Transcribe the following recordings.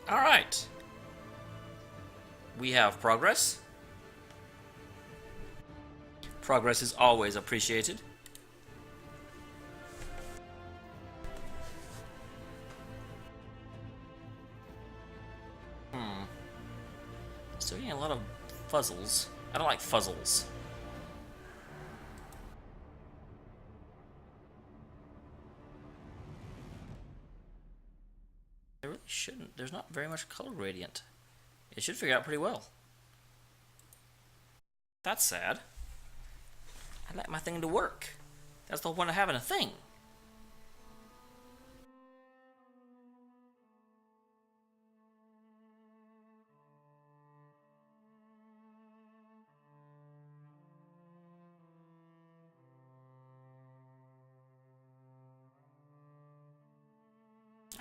Alright. We have progress. Progress is always appreciated. Still getting a lot of fuzzles. I don't like fuzzles. They really shouldn't. There's not very much color gradient. It should figure out pretty well. That's sad. I like my thing to work. That's the whole point of having a thing.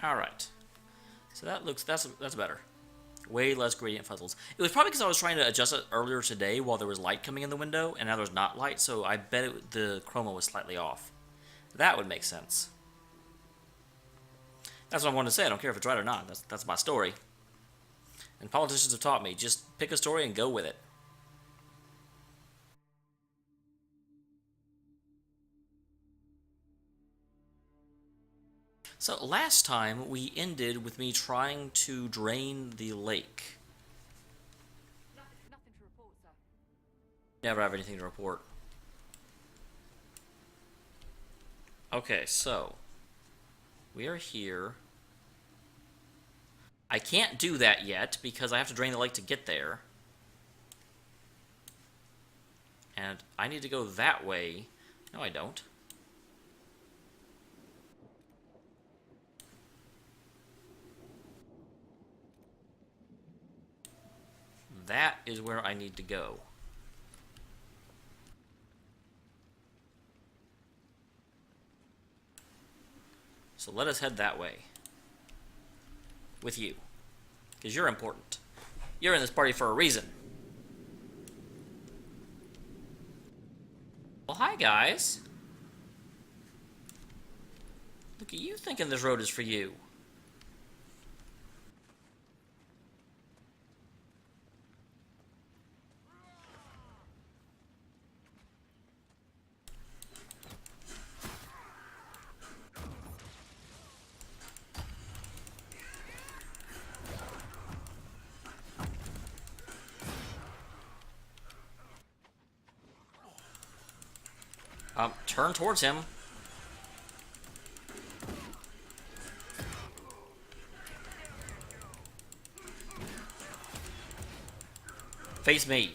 Alright. So that's better. Way less gradient fuzzles. It was probably because I was trying to adjust it earlier today while there was light coming in the window, and now there's not light, so I bet the chroma was slightly off. That would make sense. That's what I wanted to say. I don't care if it's right or not. That's my story. And politicians have taught me, just pick a story and go with it. So last time we ended with me trying to drain the lake. Nothing to report, sir. Never have anything to report. Okay, so we are here. I can't do that yet because I have to drain the lake to get there. And I need to go that way. No, I don't. That is where I need to go. So let us head that way. With you. Because you're important. You're in this party for a reason. Well, hi, guys. Look at you thinking this road is for you. Turn towards him. Face me.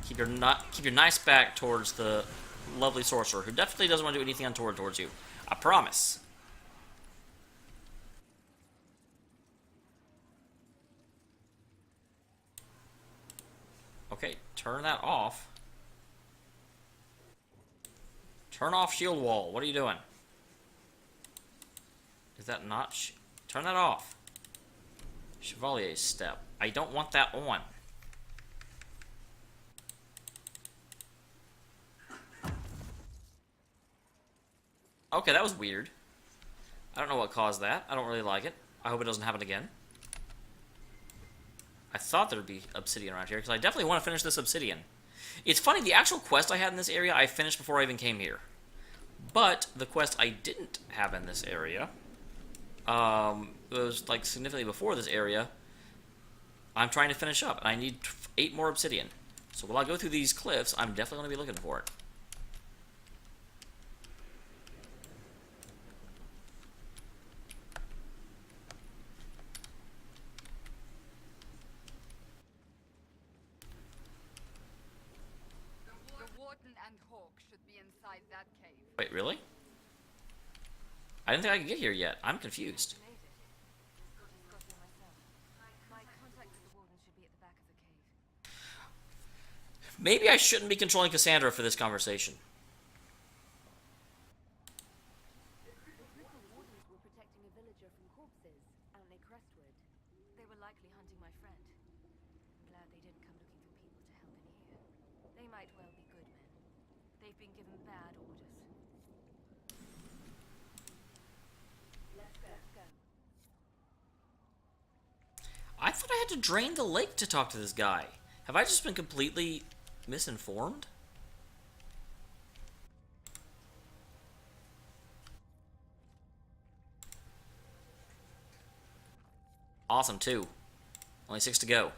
Keep your nice back towards the lovely sorcerer, who definitely doesn't want to do anything untoward towards you. I promise. Okay, turn that off. Turn off shield wall. What are you doing? Is that not... Turn that off. Chevalier's step. I don't want that on. Okay, that was weird. I don't know what caused that. I don't really like it. I hope it doesn't happen again. I thought there'd be obsidian around here, because I definitely want to finish this obsidian. It's funny, the actual quest I had in this area, I finished before I even came here. But the quest I didn't have in this area, it was like significantly before this area, I'm trying to finish up, and I need 8 more obsidian. So while I go through these cliffs, I'm definitely going to be looking for it. The warden and hawk should be inside that cave. Wait, really? I didn't think I could get here yet. I'm confused. My contact with the warden should be at the back of the cave. Maybe I shouldn't be controlling Cassandra for this conversation. The wardens were protecting a villager from corpses out near Crestwood. They were likely hunting my friend. I'm glad they didn't come looking for people to help in here. They might well be good men. They've been given bad orders. Let's go. I thought I had to drain the lake to talk to this guy. Have I just been completely misinformed? Awesome, too. Only 6 to go.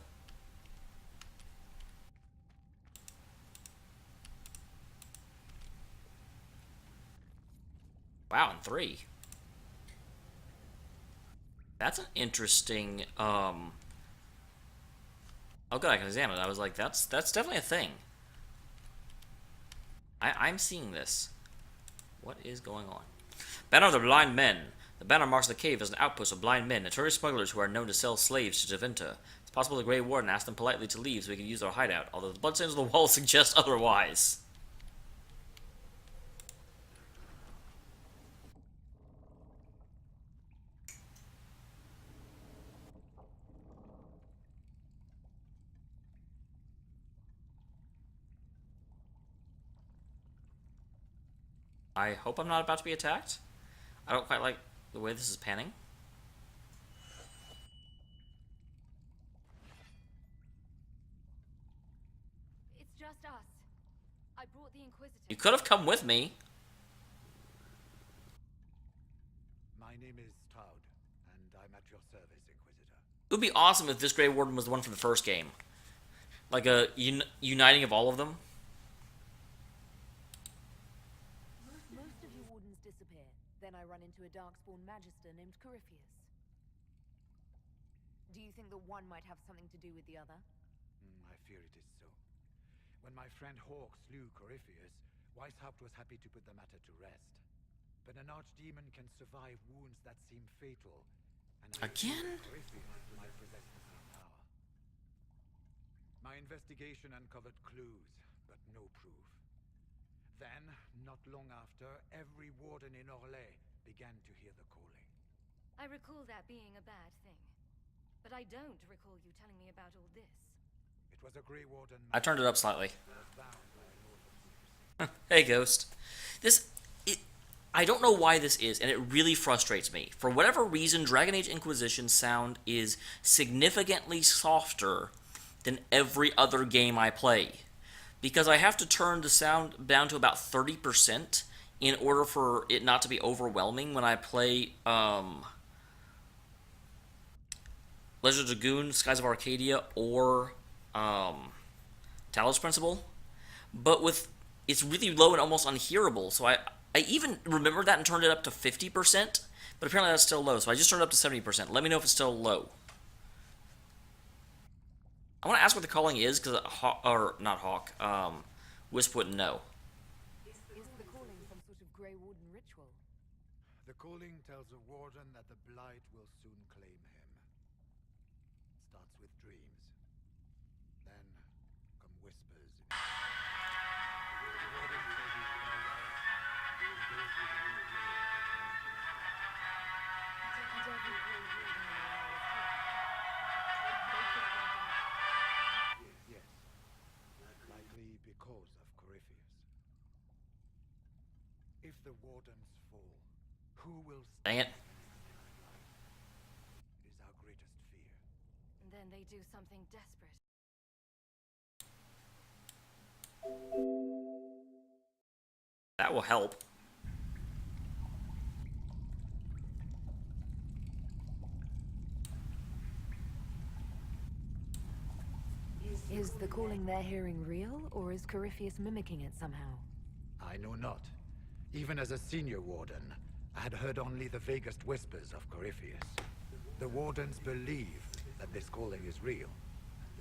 Wow, and 3. That's an interesting, Oh good, I can examine it. I was like, that's definitely a thing. I'm seeing this. What is going on? Banner of the Blind Men. The banner marks the cave as an outpost of blind men, notorious smugglers who are known to sell slaves to Deventa. It's possible the Grey Warden asked them politely to leave so we can use our hideout, although the bloodstains on the wall suggest otherwise. I hope I'm not about to be attacked. I don't quite like the way this is panning. It's just us. I brought the Inquisitor. You could have come with me. My name is Toud, and I'm at your service, Inquisitor. It would be awesome if this Grey Warden was the one from the first game. Like a uniting of all of them. Most of you wardens disappear. Then I run into a darkspawn magister named Corypheus. Do you think that one might have something to do with the other? I fear it is so. When my friend Hawk slew Corypheus, Weishaupt was happy to put the matter to rest. But an archdemon can survive wounds that seem fatal. And Again? Corypheus might possess the same power. My investigation uncovered clues, but no proof. Then, not long after, every warden in Orlais began to hear the calling. I recall that being a bad thing. But I don't recall you telling me about all this. It was a Grey Warden. I turned it up slightly. bound by an oath of secrecy. Hey, Ghost. I don't know why this is, and it really frustrates me. For whatever reason, Dragon Age Inquisition sound is significantly softer than every other game I play. Because I have to turn the sound down to about 30% in order for it not to be overwhelming when I play Legend of Dragoon, Skies of Arcadia, or Talos Principle. But it's really low and almost unhearable, so I even remembered that and turned it up to 50%, but apparently that's still low, so I just turned it up to 70%. Let me know if it's still low. I want to ask what the calling is, because Wisp wouldn't know. Is the calling some sort of Grey Warden ritual? The calling tells a warden that the blight will soon claim him. It starts with dreams. Then come whispers. The warden says he's farewell, and goes with a new blade. And every Grey Warden in the area is here. Yes, likely because of Corypheus. If the wardens fall, who will Dang it. It is our greatest fear. And then they do something desperate. That will help. Is the calling they're hearing real, or is Corypheus mimicking it somehow? I know not. Even as a senior warden, I had heard only the vaguest whispers of Corypheus. The wardens believe that this calling is real,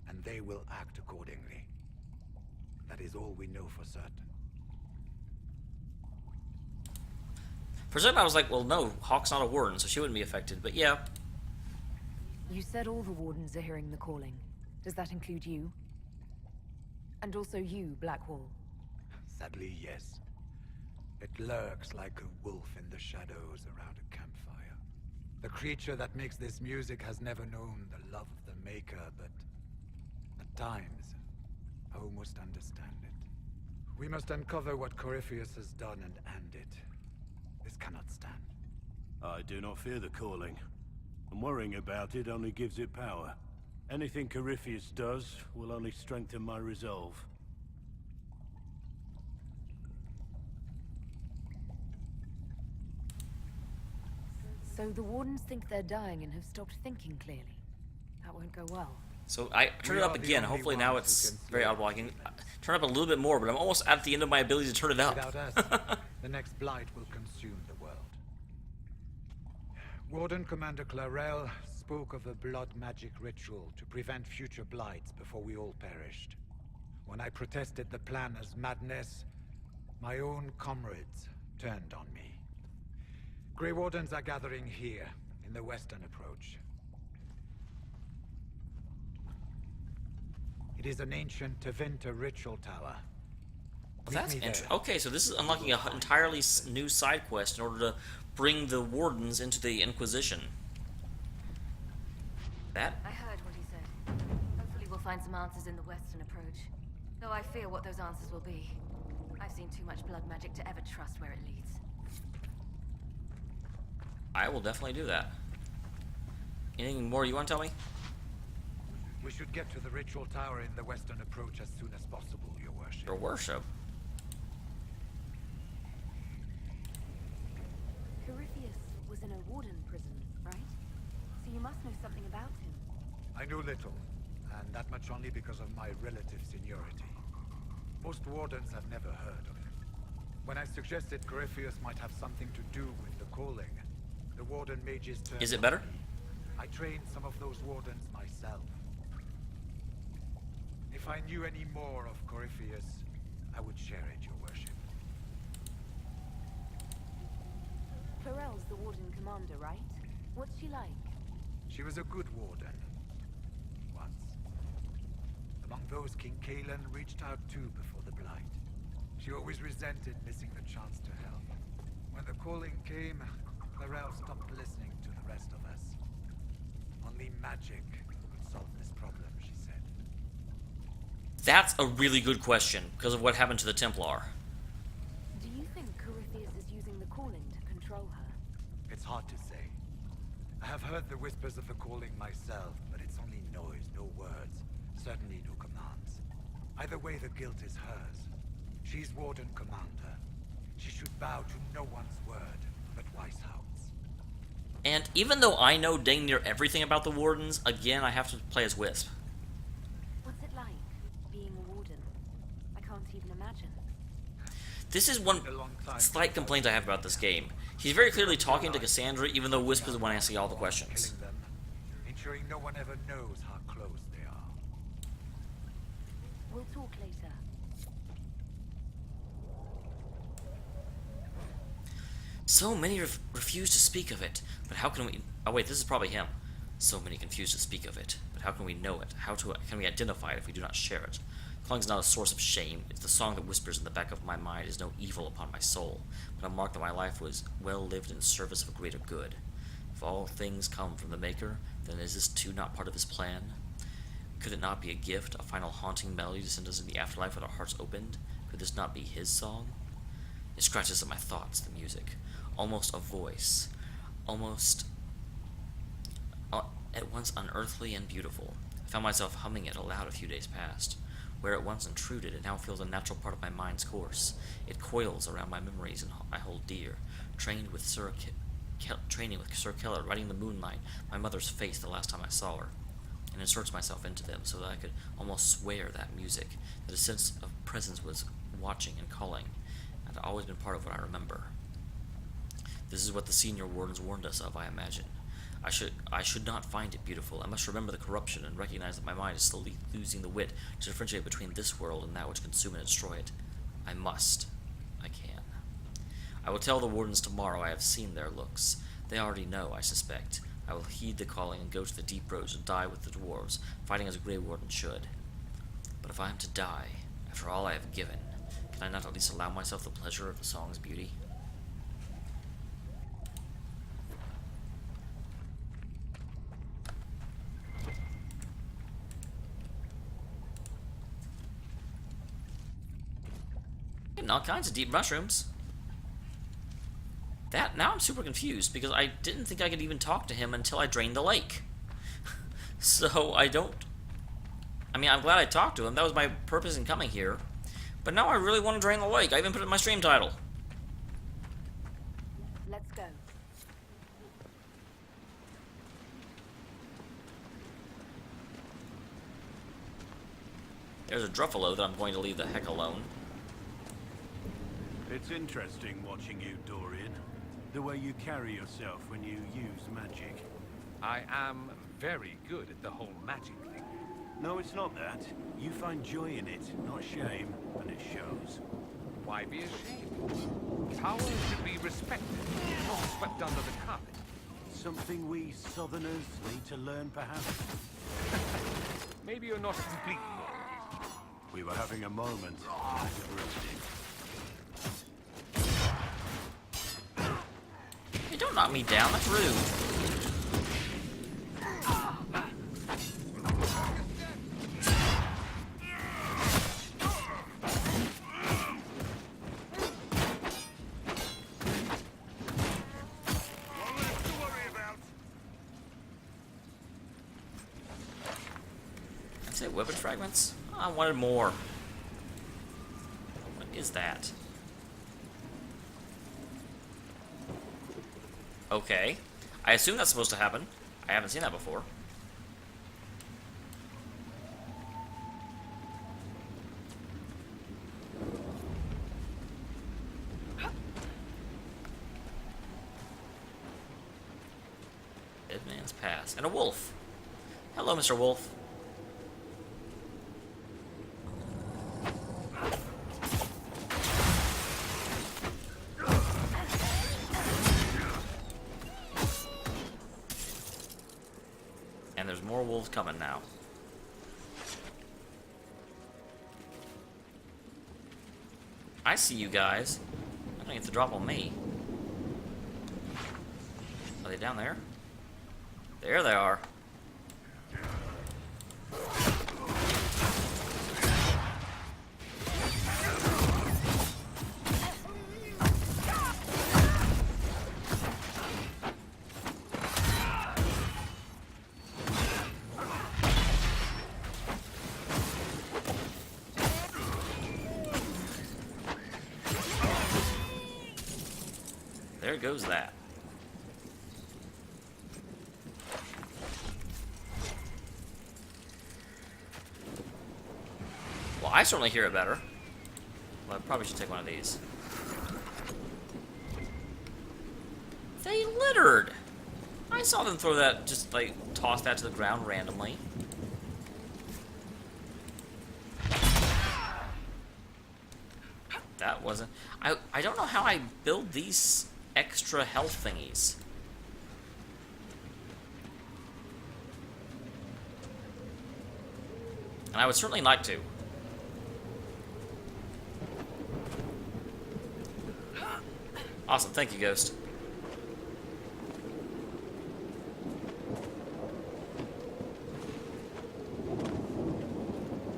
and they will act accordingly. That is all we know for certain. For some, I was like, well, no, Hawk's not a warden, so she wouldn't be affected, but yeah. You said all the wardens are hearing the calling. Does that include you? And also you, Blackwall? Sadly, yes. It lurks like a wolf in the shadows around a campfire. The creature that makes this music has never known the love of the maker, but at times, I almost understand it. We must uncover what Corypheus has done and end it. This cannot stand. I do not fear the calling. And worrying about it only gives it power. Anything Corypheus does will only strengthen my resolve. So the Wardens think they're dying and have stopped thinking clearly. That won't go well. So I turn it up again. Hopefully now it's very audible. I can turn up a little bit more, but I'm almost at the end of my ability to turn it up. Without us, the next blight will consume the world. Warden Commander Clarel spoke of a blood magic ritual to prevent future blights before we all perished. When I protested the plan as madness, my own comrades turned on me. Grey Wardens are gathering here, in the western approach. It is an ancient Tevinter ritual tower. Meet That's me there. interesting. Okay, so this is unlocking an entirely new side quest in order to bring the Wardens into the Inquisition. That? I heard what he said. Hopefully we'll find some answers in the western approach. Though I fear what those answers will be. I've seen too much blood magic to ever trust where it leads. I will definitely do that. Anything more you want to tell me? We should get to the ritual tower in the western approach as soon as possible, Your Worship. Your worship. Corypheus was in a Warden prison, right? So you must know something about him. I know little, and that much only because of my relative seniority. Most Wardens have never heard of him. When I suggested Corypheus might have something to do with the calling, the Warden mages turned Is it on better? me. I trained some of those Wardens myself. If I knew any more of Corypheus, I would share it, Your Worship. Clarel's the Warden commander, right? What's she like? She was a good Warden. Once. Among those, King Kalen reached out too before the Blight. She always resented missing the chance to help. When the calling came, Clarel stopped listening to the rest of us. Only magic could solve this problem, she said. That's a really good question, because of what happened to the Templar. Do you think Corypheus is using the calling to control her? It's hard to say. I have heard the whispers of the calling myself, but it's only noise, no words. Certainly no commands. Either way, the guilt is hers. She's Warden Commander. She should bow to no one's word, but Weishaupt's. And even though I know dang near everything about the Wardens, again, I have to play as Wisp. What's it like, being a Warden? I can't even imagine. This is one slight complaint I have about this game. He's very clearly talking to Cassandra, even though Wisp is the one asking all the questions. Killing them, ensuring no one ever knows how close they are. We'll talk later. So many refuse to speak of it, but how can we... Oh wait, this is probably him. So many confuse to speak of it, but how can we know it? Can we identify it if we do not share it? Calling is not a source of shame. It's the song that whispers in the back of my mind is no evil upon my soul, but a mark that my life was well lived in service of a greater good. If all things come from the Maker, then is this too not part of his plan? Could it not be a gift, a final haunting melody to send us in the afterlife with our hearts opened? Could this not be his song? It scratches at my thoughts, the music. Almost a voice. Almost at once unearthly and beautiful. I found myself humming it aloud a few days past. Where it once intruded, it now feels a natural part of my mind's course. It coils around my memories and I hold dear. Training with Sir Keller, writing the moonlight, my mother's face the last time I saw her, and inserts myself into them so that I could almost swear that music, that a sense of presence was watching and calling, and had always been part of what I remember. This is what the senior wardens warned us of, I imagine. I should not find it beautiful. I must remember the corruption and recognize that my mind is slowly losing the wit to differentiate between this world and that which consume and destroy it. I must. I can. I will tell the wardens tomorrow I have seen their looks. They already know, I suspect. I will heed the calling and go to the deep roads and die with the dwarves, fighting as a Grey Warden should. But if I am to die, after all I have given, can I not at least allow myself the pleasure of the song's beauty? Getting all kinds of deep mushrooms. Now I'm super confused because I didn't think I could even talk to him until I drained the lake. So I don't... I mean, I'm glad I talked to him. That was my purpose in coming here. But now I really want to drain the lake. I even put it in my stream title. Let's go. There's a Druffalo that I'm going to leave the heck alone. It's interesting watching you, Dorian. The way you carry yourself when you use magic. I am very good at the whole magic thing. No, it's not that. You find joy in it, not shame, and it shows. Why be ashamed? Power should be respected, not swept under the carpet. Something we Southerners need to learn, perhaps? Maybe you're not completely wrong. We were having a moment. Hey, don't knock me down. That's rude. Say weapon fragments? Oh, I wanted more. What is that? Okay. I assume that's supposed to happen. I haven't seen that before. Dead Man's Pass. And a wolf. Hello, Mr. Wolf. And there's more wolves coming now. I see you guys. I don't get to drop on me. Are they down there? There they are. There goes that. Well, I certainly hear it better. Well, I probably should take one of these. They littered! I saw them throw that, just like, toss that to the ground randomly. That wasn't... I don't know how I build these extra health thingies. And I would certainly like to. Awesome, thank you, Ghost.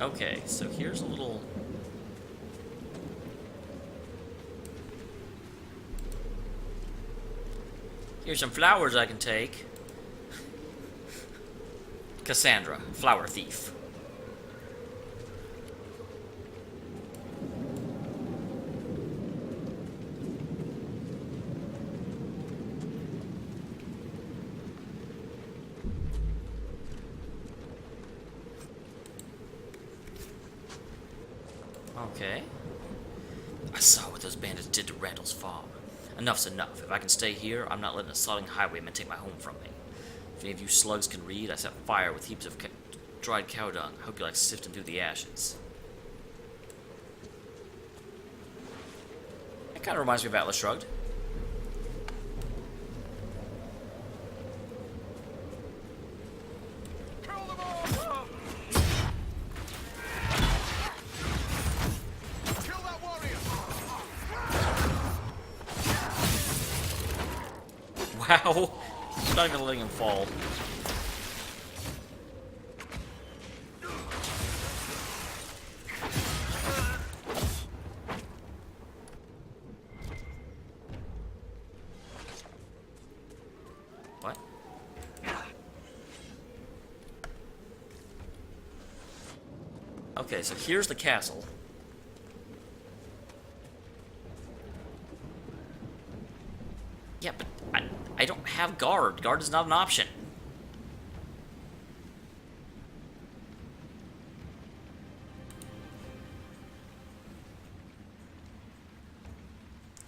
Okay, so here's a little... Here's some flowers I can take. Cassandra, flower thief. Okay. I saw what those bandits did to Randall's farm. Enough's enough. If I can stay here, I'm not letting a sodding highwayman take my home from me. If any of you slugs can read, I set fire with heaps of dried cow dung. I hope you like sifting through the ashes. That kind of reminds me of Atlas Shrugged. Wow, not even letting him fall. What? Okay, so here's the castle. Yeah, but I don't have guard. Guard is not an option.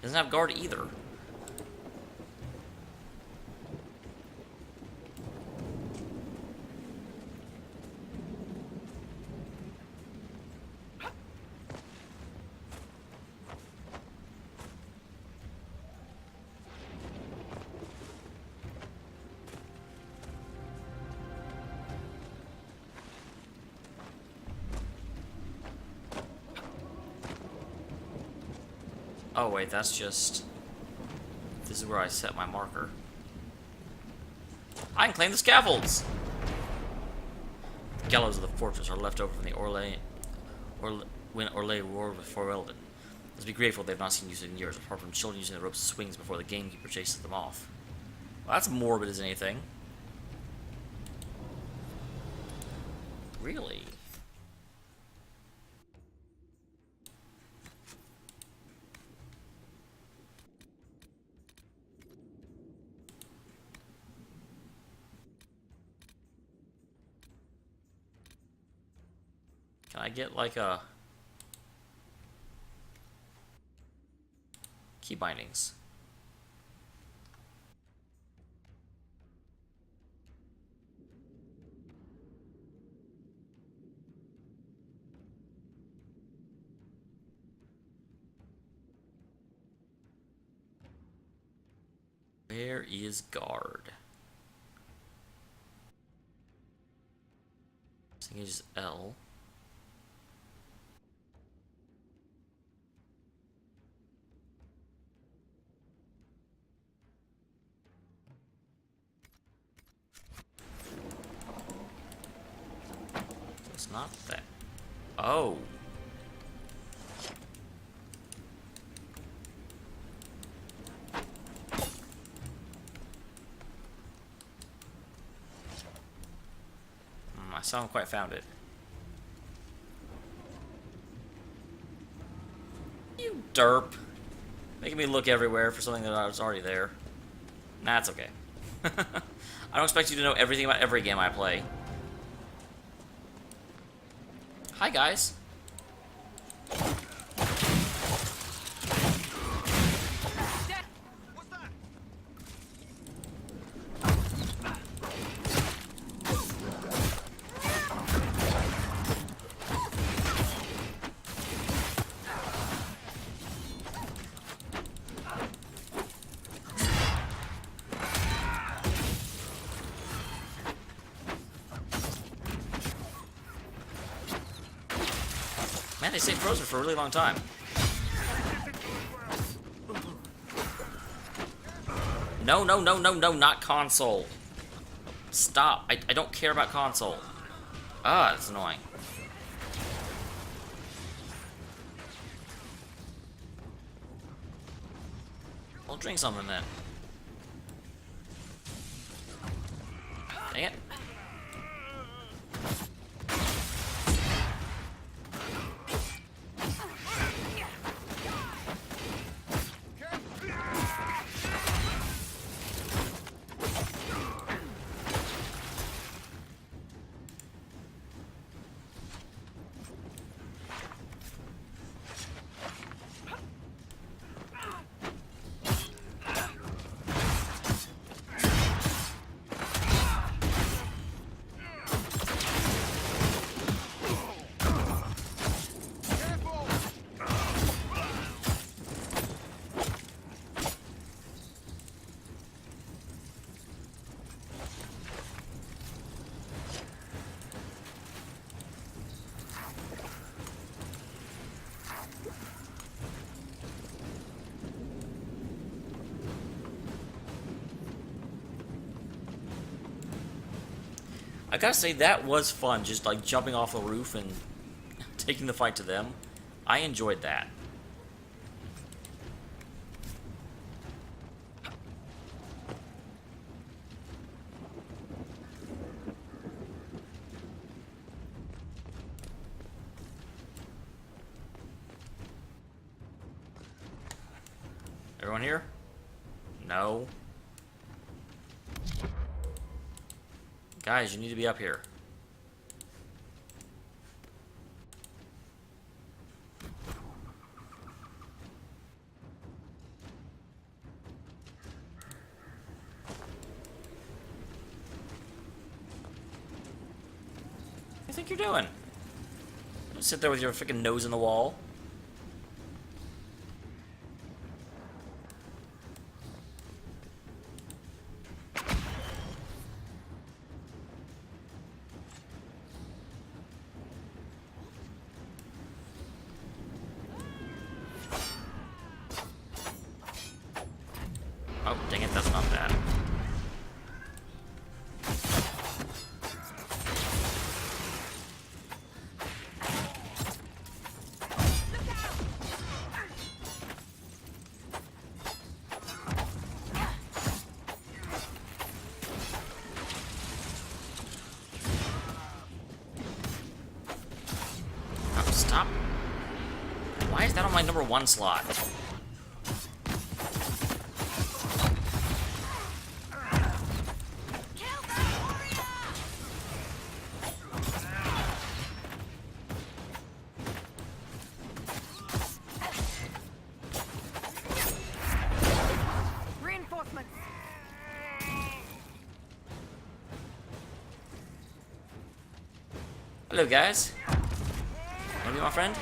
Doesn't have guard either. Oh wait, that's just... This is where I set my marker. I can claim the scaffolds! The gallows of the fortress are left over from the when Orlais warred with Forelden. Let's be grateful they've not seen use in years, apart from children using the ropes as swings before the gamekeeper chases them off. Well, that's morbid as anything. Really? Can I get like a... Key bindings. Where is guard? I think it's L. It's not that. Oh. I still haven't quite found it. You derp. Making me look everywhere for something that was already there. Nah, it's okay. I don't expect you to know everything about every game I play. Hi, guys. Man, they stayed frozen for a really long time. No, no, no, no, no, not console. Stop. I don't care about console. Ah, that's annoying. I'll drink something then. Dang it. I gotta say, that was fun, just like jumping off a roof and taking the fight to them. I enjoyed that. Everyone here? No. Guys, you need to be up here. What do you think you're doing? Don't sit there with your freaking nose in the wall. Oh, dang it, that's not bad. Oh, stop. Why is that on my number 1 slot? Reinforcements! Hello, guys. Wanna be my friend?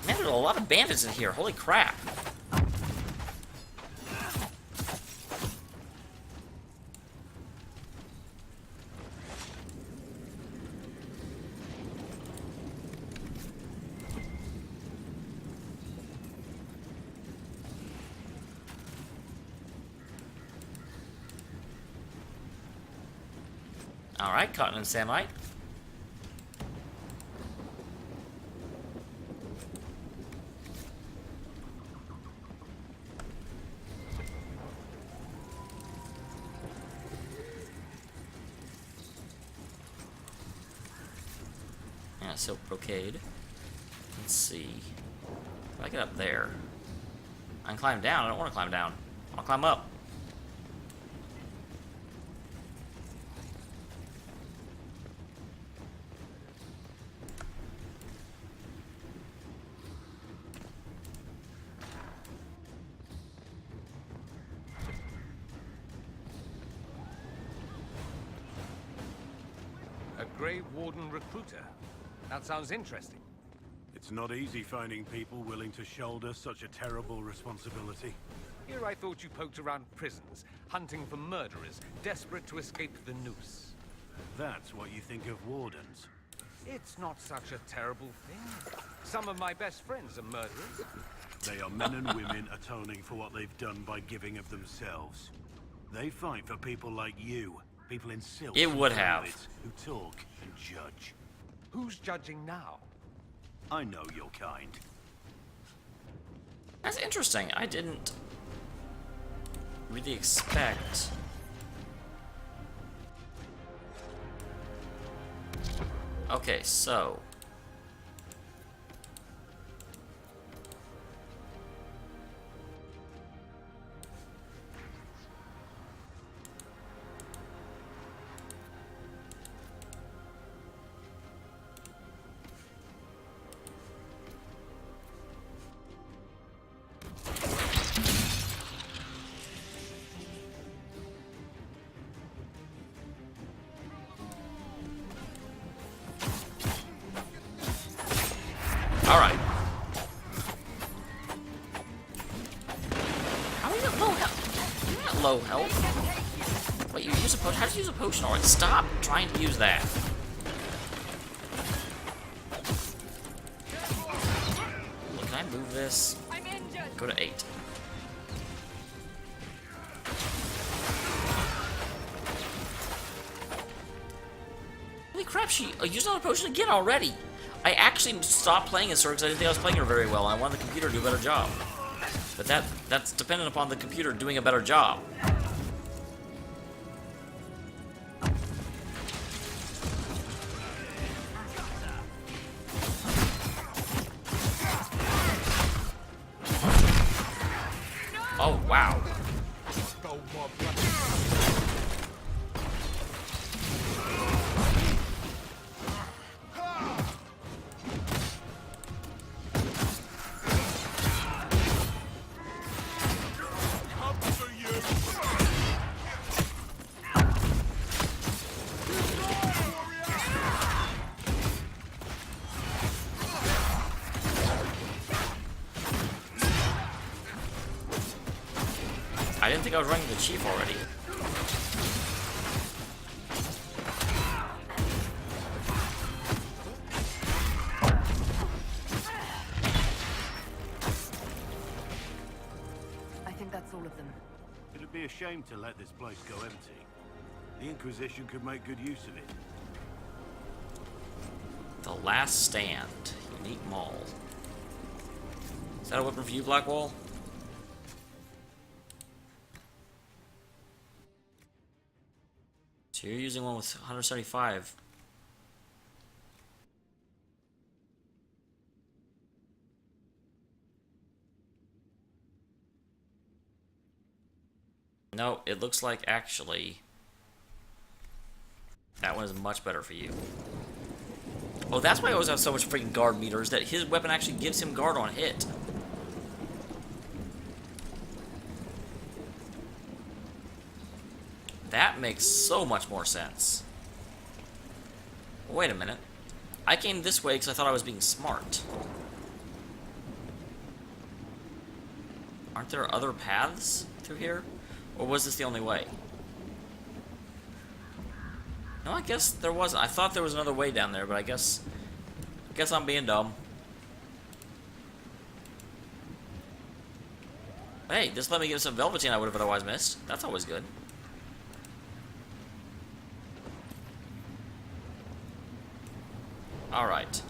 Man, there's a lot of bandits in here. Holy crap. Alright, cotton and samite. Yeah, silk brocade. Let's see. If I get up there, I can climb down. I don't want to climb down. I want to climb up. A Grey Warden recruiter. That sounds interesting. It's not easy finding people willing to shoulder such a terrible responsibility. Here I thought you poked around prisons, hunting for murderers, desperate to escape the noose. That's what you think of wardens. It's not such a terrible thing. Some of my best friends are murderers. They are men and women atoning for what they've done by giving of themselves. They fight for people like you, people in silk. It would and have. velvet, who talk and judge. Who's judging now? I know your kind. That's interesting. I didn't really expect. Okay, so. Alright. How are you at low health? You're not low health. Wait, you use a potion? How did you use a potion? Alright, stop trying to use that. Look, can I move this? I'm in! Go to 8. Holy crap, she used another potion again already. I actually stopped playing as her because I didn't think I was playing her very well, and I wanted the computer to do a better job. But that's dependent upon the computer doing a better job. Oh, wow. I didn't think I was running the chief already. I think that's all of them. It'd be a shame to let this place go empty. The Inquisition could make good use of it. The Last Stand. Unique Mall. Is that a weapon for you, Blackwall? So you're using one with 175. No, it looks like actually that one is much better for you. Oh, that's why I always have so much freaking guard meters, that his weapon actually gives him guard on hit. That makes so much more sense. Wait a minute. I came this way because I thought I was being smart. Aren't there other paths through here? Or was this the only way? No, I guess there wasn't. I thought there was another way down there, but I guess I'm being dumb. Hey, this let me get some Velveteen I would have otherwise missed. That's always good. Alright.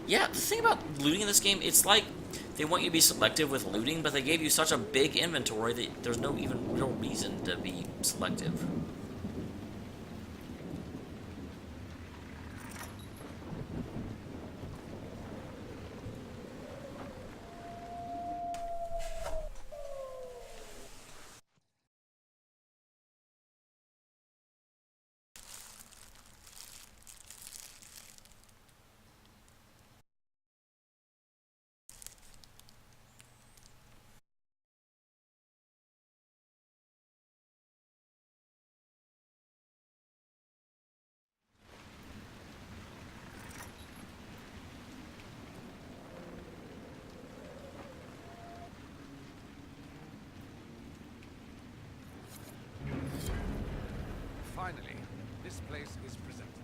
Yeah, the thing about looting in this game, it's like they want you to be selective with looting, but they gave you such a big inventory that there's no even real reason to be selective. Finally, this place is presentable.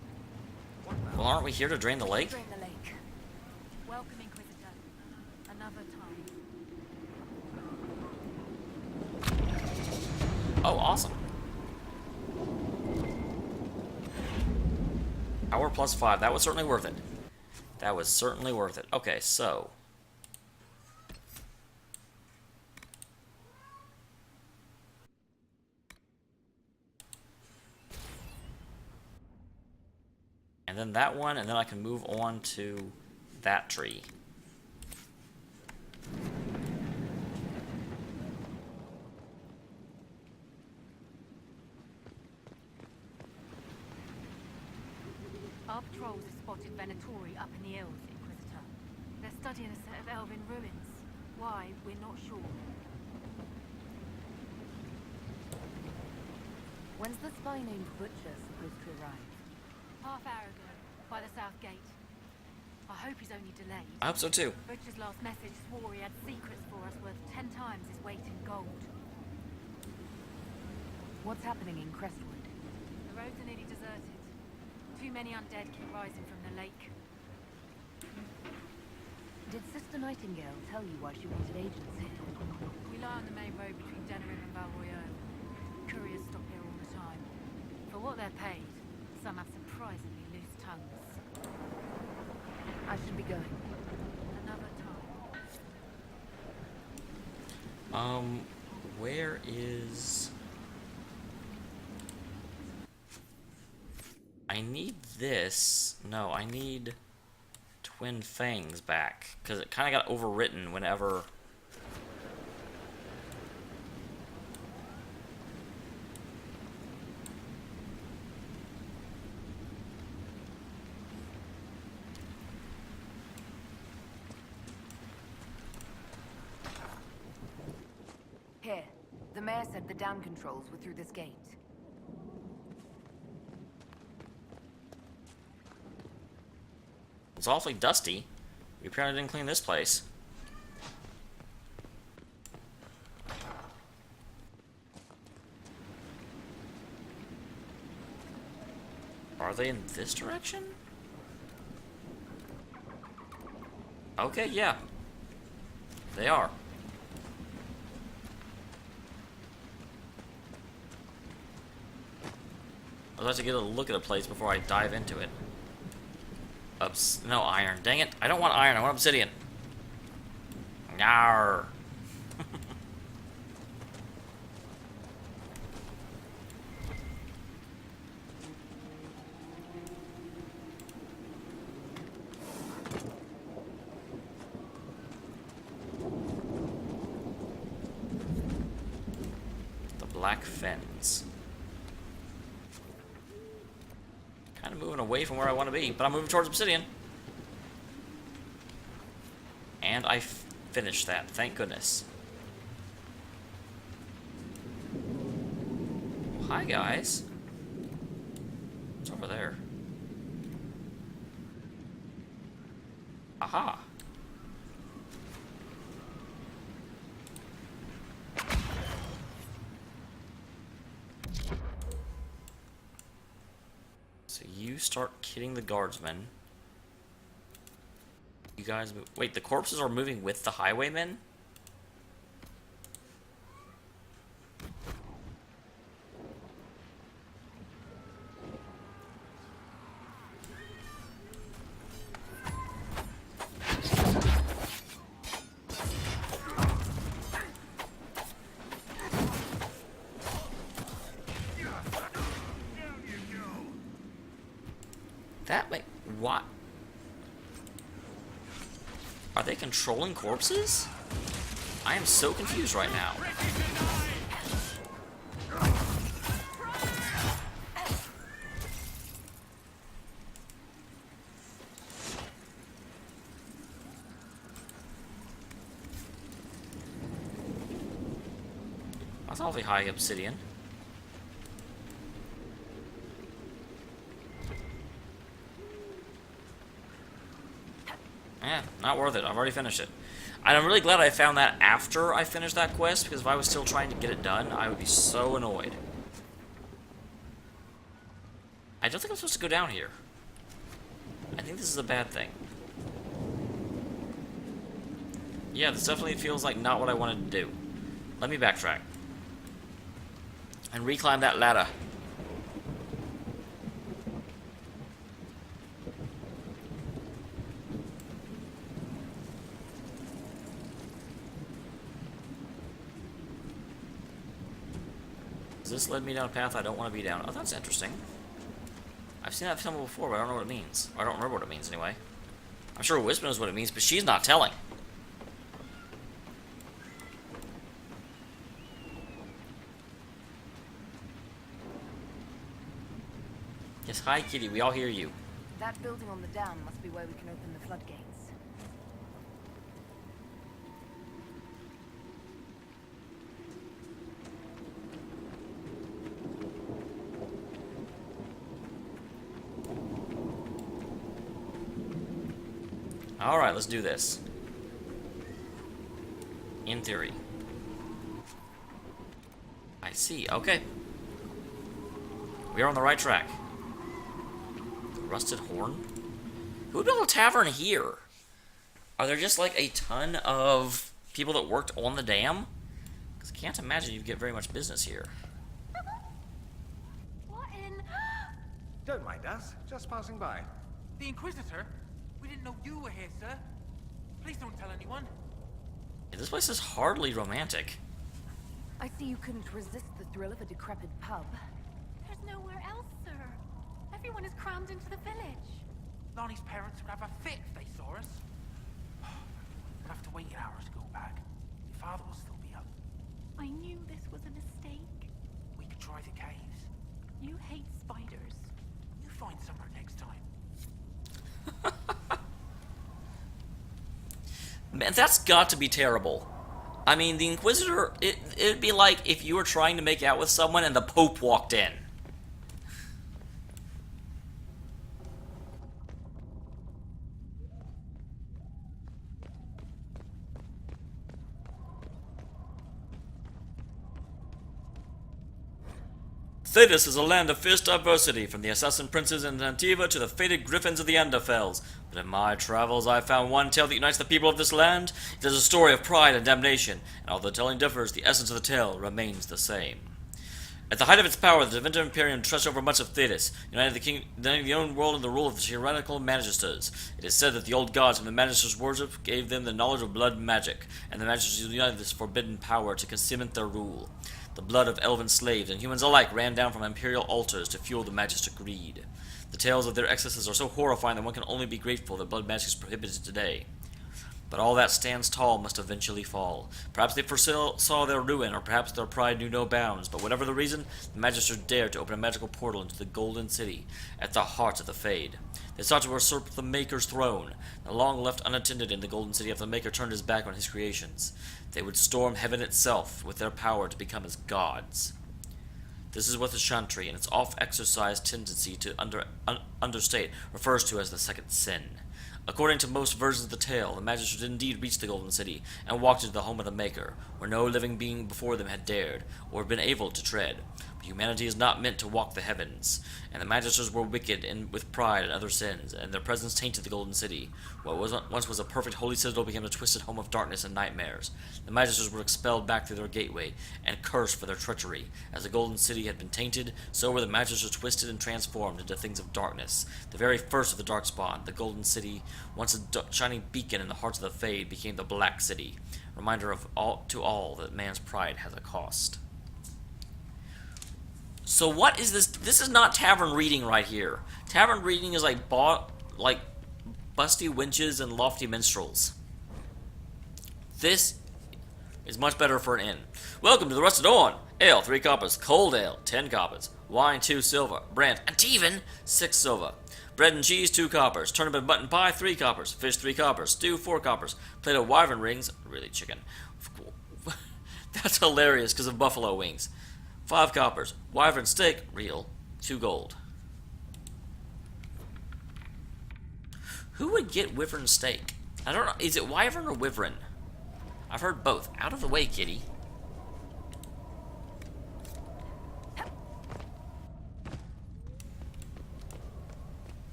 What now? Well, aren't we here to drain the lake? Drain the lake. Welcome, Inquisitor. Another time. Oh, awesome. Hour plus 5. That was certainly worth it. That was certainly worth it. Okay, so. And then that one, and then I can move on to that tree. Our patrols have spotted Venatori up in the hills, Inquisitor. They're studying a set of elven ruins. Why, we're not sure. When's the spy named Butcher supposed to arrive? Half hour ago, by the south gate. I hope he's only delayed. I hope so too. Butcher's last message swore he had secrets for us worth 10 times his weight in gold. What's happening in Crestwood? The roads are nearly deserted. Too many undead keep rising from the lake. Did Sister Nightingale tell you why she wanted agents here? We lie on the main road between Denerim and Valroyaux. Couriers stop here all the time. For what they're paid, some have surprisingly loose tongues. I should be going. Another time. Where is... I need this. No, I need Twin Fangs back, because it kind of got overwritten whenever... Here. The mayor said the dam controls were through this gate. It's awfully dusty. We apparently didn't clean this place. Are they in this direction? Okay, yeah. They are. I'd like to get a look at a place before I dive into it. No iron. Dang it. I don't want iron. I want obsidian. Yarr. The Black Fens. Kind of moving away from where I want to be, but I'm moving towards obsidian. And I finished that, thank goodness. Well, hi guys. What's over there? Aha. So you start killing the guardsmen. You guys move. Wait, the corpses are moving with the highwaymen? That way. What? Are they controlling corpses? I am so confused right now. That's awfully high obsidian. Eh, not worth it. I've already finished it. And I'm really glad I found that after I finished that quest, because if I was still trying to get it done, I would be so annoyed. I don't think I'm supposed to go down here. I think this is a bad thing. Yeah, this definitely feels like not what I wanted to do. Let me backtrack. And reclimb that ladder. This led me down a path I don't want to be down. Oh, that's interesting. I've seen that symbol before, but I don't know what it means. Or I don't remember what it means, anyway. I'm sure Wisp knows what it means, but she's not telling. Yes, hi, kitty. We all hear you. That building on the dam must be where we can open the floodgates. Alright, let's do this. In theory. I see, okay. We are on the right track. Rusted horn? Who built a tavern here? Are there just like a ton of people that worked on the dam? Because I can't imagine you'd get very much business here. What in? Don't mind us, just passing by. The Inquisitor? We didn't know you were here, sir. Please don't tell anyone. Yeah, this place is hardly romantic. I see you couldn't resist the thrill of a decrepit pub. There's nowhere else, sir. Everyone is crammed into the village. Lonnie's parents would have a fit if they saw us. We'll have to wait an hour to go back. Your father will still be up. I knew this was a mistake. We could try the caves. You hate spiders. You find somewhere next time. Man, that's got to be terrible. I mean, the Inquisitor, it'd be like if you were trying to make out with someone and the Pope walked in. Thetis is a land of fierce diversity, from the assassin princes in Antiva to the fated griffins of the Underfells. But in my travels I found one tale that unites the people of this land. It is a story of pride and damnation, and although the telling differs, the essence of the tale remains the same. At the height of its power, the Divinity Imperium stretched over much of Thetis, uniting the known world in the rule of the tyrannical Magisters. It is said that the old gods whom the Magisters worship gave them the knowledge of blood magic, and the Magisters united this forbidden power to cement their rule. The blood of elven slaves and humans alike ran down from imperial altars to fuel the Magister greed. The tales of their excesses are so horrifying that one can only be grateful that blood magic is prohibited today. But all that stands tall must eventually fall. Perhaps they foresaw their ruin, or perhaps their pride knew no bounds, but whatever the reason, the Magisters dared to open a magical portal into the Golden City, at the heart of the Fade. They sought to usurp the Maker's throne, and long left unattended in the Golden City after the Maker turned his back on his creations. They would storm heaven itself with their power to become as gods. This is what the Chantry, and its oft-exercised tendency to understate, refers to as the second sin. According to most versions of the tale, the Magisters did indeed reach the Golden City, and walked into the home of the Maker, where no living being before them had dared, or been able to tread. But humanity is not meant to walk the heavens, and the Magisters were wicked with pride and other sins, and their presence tainted the Golden City. What once was a perfect holy citadel became a twisted home of darkness and nightmares. The Magisters were expelled back through their gateway, and cursed for their treachery. As the Golden City had been tainted, so were the Magisters twisted and transformed into things of darkness. The very first of the Darkspawn, the Golden City, once a shining beacon in the hearts of the Fade, became the Black City, a reminder to all that man's pride has a cost. So what is this? This is not tavern reading right here. Tavern reading is like busty winches and lofty minstrels. This is much better for an inn. Welcome to the Rusted Dawn. Ale, 3 coppers. Cold ale, 10 coppers. Wine, 2 silver. Brand, and even 6 silver. Bread and cheese, 2 coppers. Turnip and mutton pie, 3 coppers. Fish, 3 coppers. Stew, 4 coppers. Plate of wyvern rings, really chicken. That's hilarious because of buffalo wings. 5 coppers. Wyvern steak, real, 2 gold. Who would get wyvern steak? I don't know. Is it wyvern or wyvern? I've heard both. Out of the way, kitty.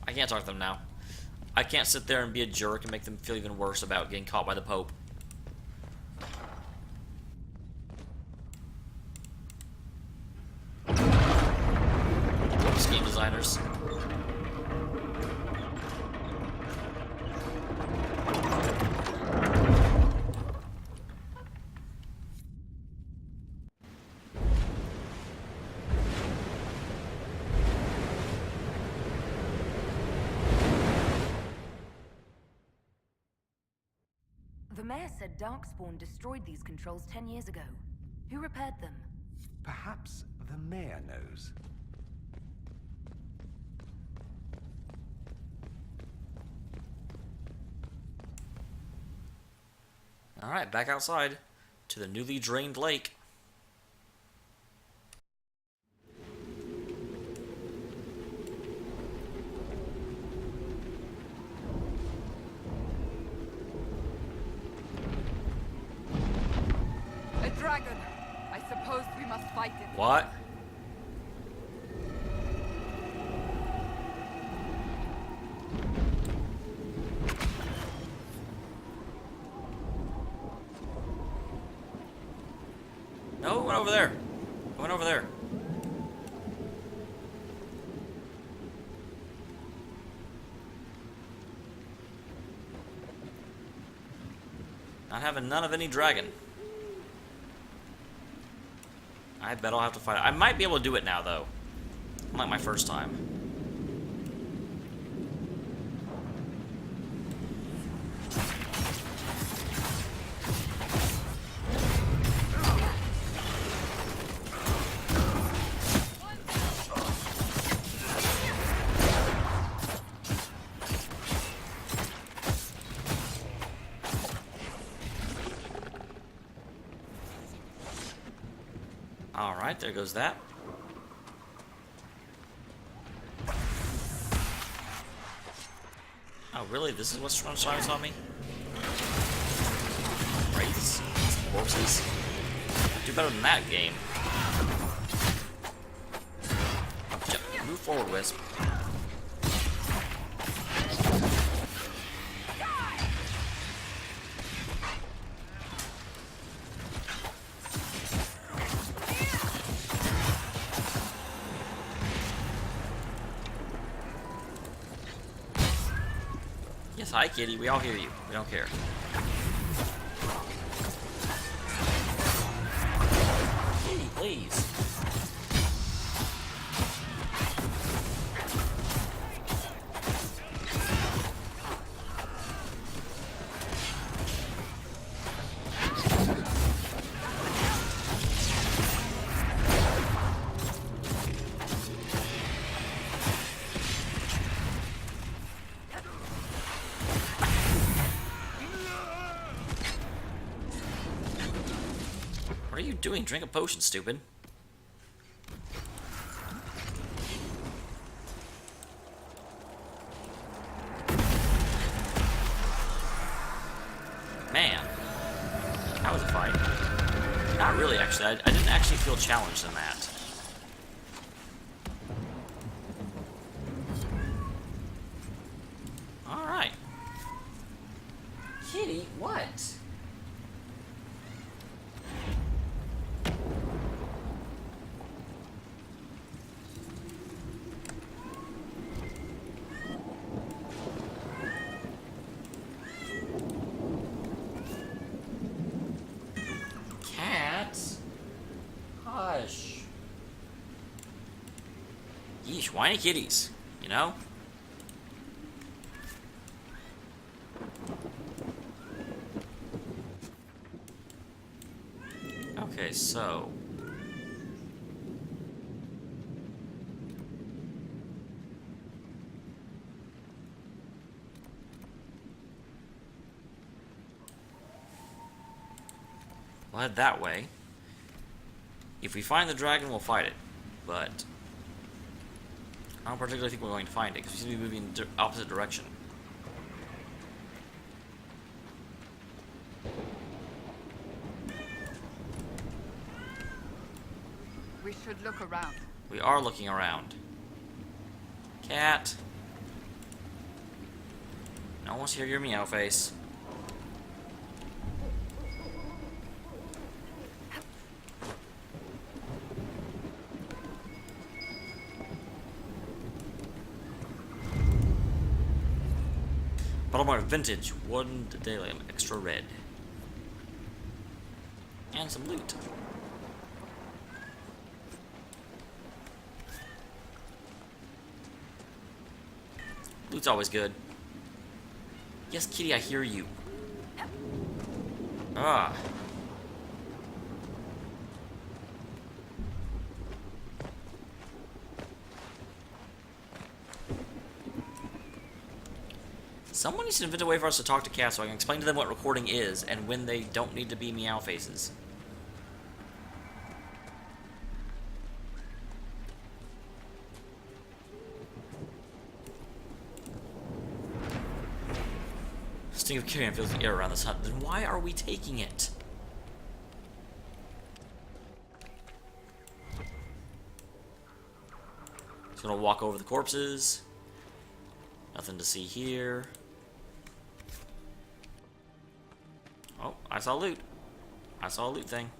I can't talk to them now. I can't sit there and be a jerk and make them feel even worse about getting caught by the Pope. Game designers. The mayor said Darkspawn destroyed these controls 10 years ago. Who repaired them? Perhaps the mayor knows. Alright, back outside to the newly drained lake. A dragon. I suppose we must fight it. What? went over there? I went over there. Not having none of any dragon. I bet I'll have to fight it. I might be able to do it now, though. Unlike my first time. Alright, there goes that. Oh, really? This is what's trying to silence on me? Wraiths? Corpses? Do better than that game. Move forward, Wisp. Yes, hi, kitty. We all hear you. We don't care. Kitty, please. What are you doing? Drink a potion, stupid. Man. That was a fight. Not really, actually. I didn't actually feel challenged in that. Alright. Kitty, what? Hush. Yeesh, whiny kitties, you know? Okay, so... we'll head that way. If we find the dragon, we'll fight it. But I don't particularly think we're going to find it, because we seem to be moving in the opposite direction. We should look around. We are looking around. Cat. No one wants to hear your meow face. Battlemart Vintage, 1 daily, extra red. And some loot. Loot's always good. Yes, kitty, I hear you. Ah. Someone needs to invent a way for us to talk to cats so I can explain to them what recording is and when they don't need to be meow faces. Sting of carrion fills the air around this hut. Then why are we taking it? Just gonna walk over the corpses. Nothing to see here. Oh, I saw loot. I saw a loot thing.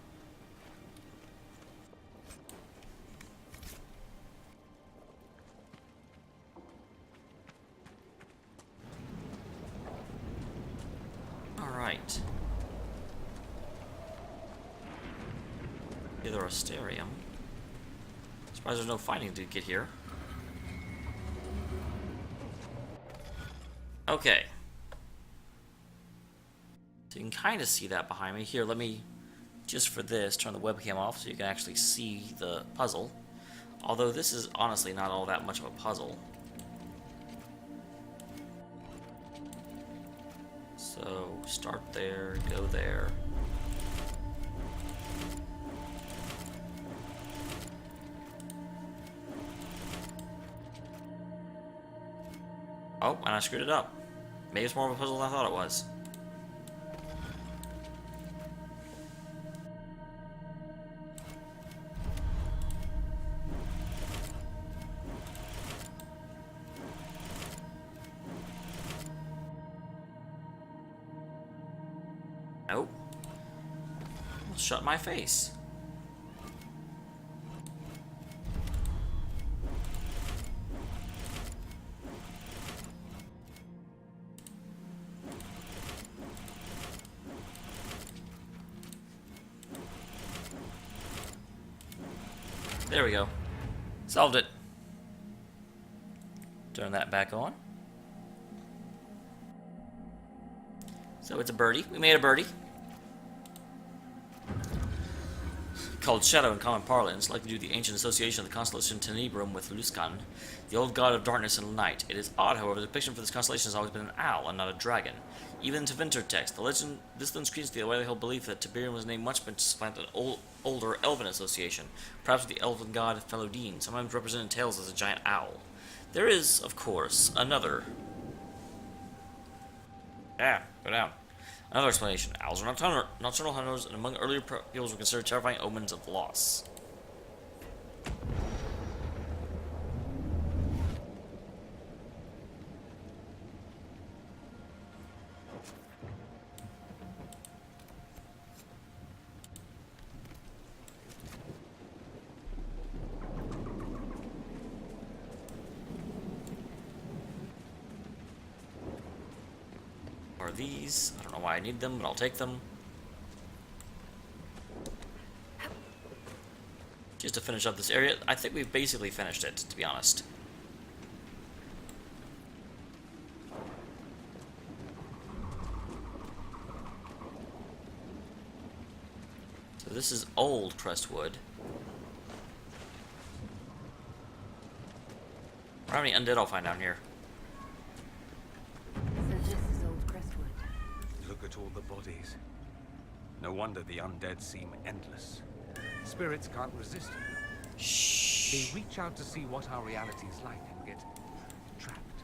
Right. Either a Asterium. Surprised there's no fighting to get here. Okay. So you can kind of see that behind me. Here, let me, just for this, turn the webcam off so you can actually see the puzzle. Although this is honestly not all that much of a puzzle. So, start there, go there. Oh, and I screwed it up. Maybe it's more of a puzzle than I thought it was. Nope. Well, shut my face. There we go. Solved it. Turn that back on. So it's a birdie. We made a birdie. Called Shadow in common parlance, like to do the ancient association of the constellation Tenebrum with Luskan, the old god of darkness and light. It is odd, however, the depiction for this constellation has always been an owl and not a dragon. Even in Tevinter text, the legend this lends credence to the widely held belief that Tiberium was named much meant to supplant an older elven association, perhaps with the elven god Felodine, sometimes represented in tales as a giant owl. There is, of course, another. Go down. Another explanation. Owls are nocturnal hunters, and among earlier peoples were considered terrifying omens of loss. Are these? I don't know why I need them, but I'll take them. Just to finish up this area. I think we've basically finished it, to be honest. So this is old Crestwood. How many undead I'll find down here? Look at all the bodies. No wonder the undead seem endless. Spirits can't resist it. Shh. They reach out to see what our reality is like and get trapped.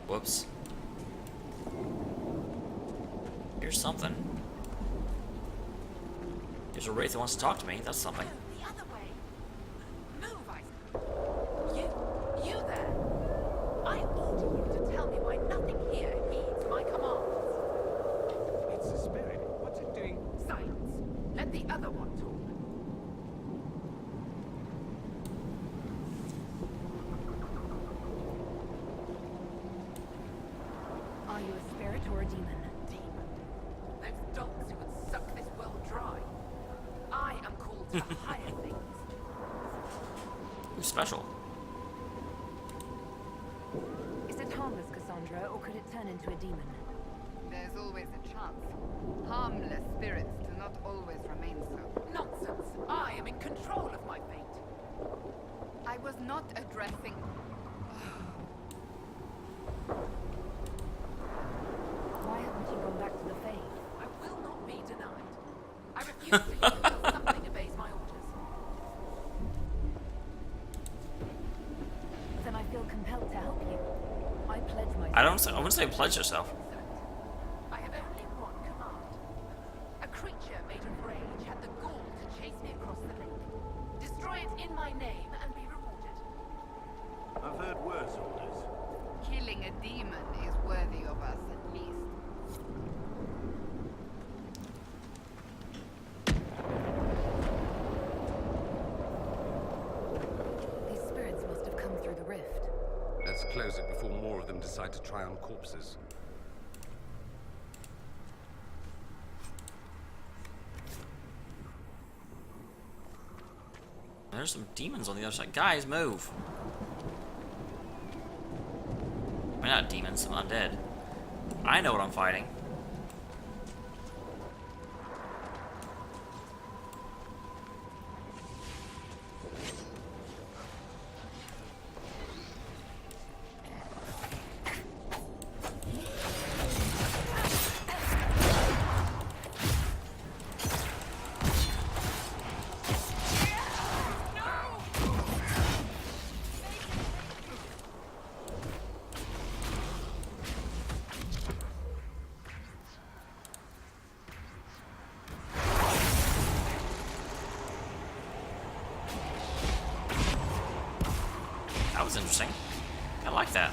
Whoops. Here's something. Here's a wraith that wants to talk to me. That's something. The other way. Move, You there. I order you to tell me why nothing here heeds my commands. It's a spirit. What's it doing? Silence. Let the other one talk. Are you a spirit or a demon? Demon. Those dogs who would suck this world dry. I am called to higher things. Who's special? Is it harmless, Cassandra, or could it turn into a demon? There's always a chance. Harmless spirits do not always remain so. Nonsense. I am in control of my fate. I was not addressing... Why haven't you gone back to the Faith? I will not be denied. I refuse to yield until something obeys my orders. Then I feel compelled to help you. I pledge myself. I wouldn't say pledge yourself. I have only one command. A creature made of rage had the gall to chase me across the lake. Destroy it in my name and be rewarded. I've heard worse orders. Killing a demon is worthy of us, at least. These spirits must have come through the rift. Let's close it before more of them decide to try on corpses. There's some demons on the other side. Guys, move. I mean, not demons, some undead. I know what I'm fighting. That was interesting. I like that.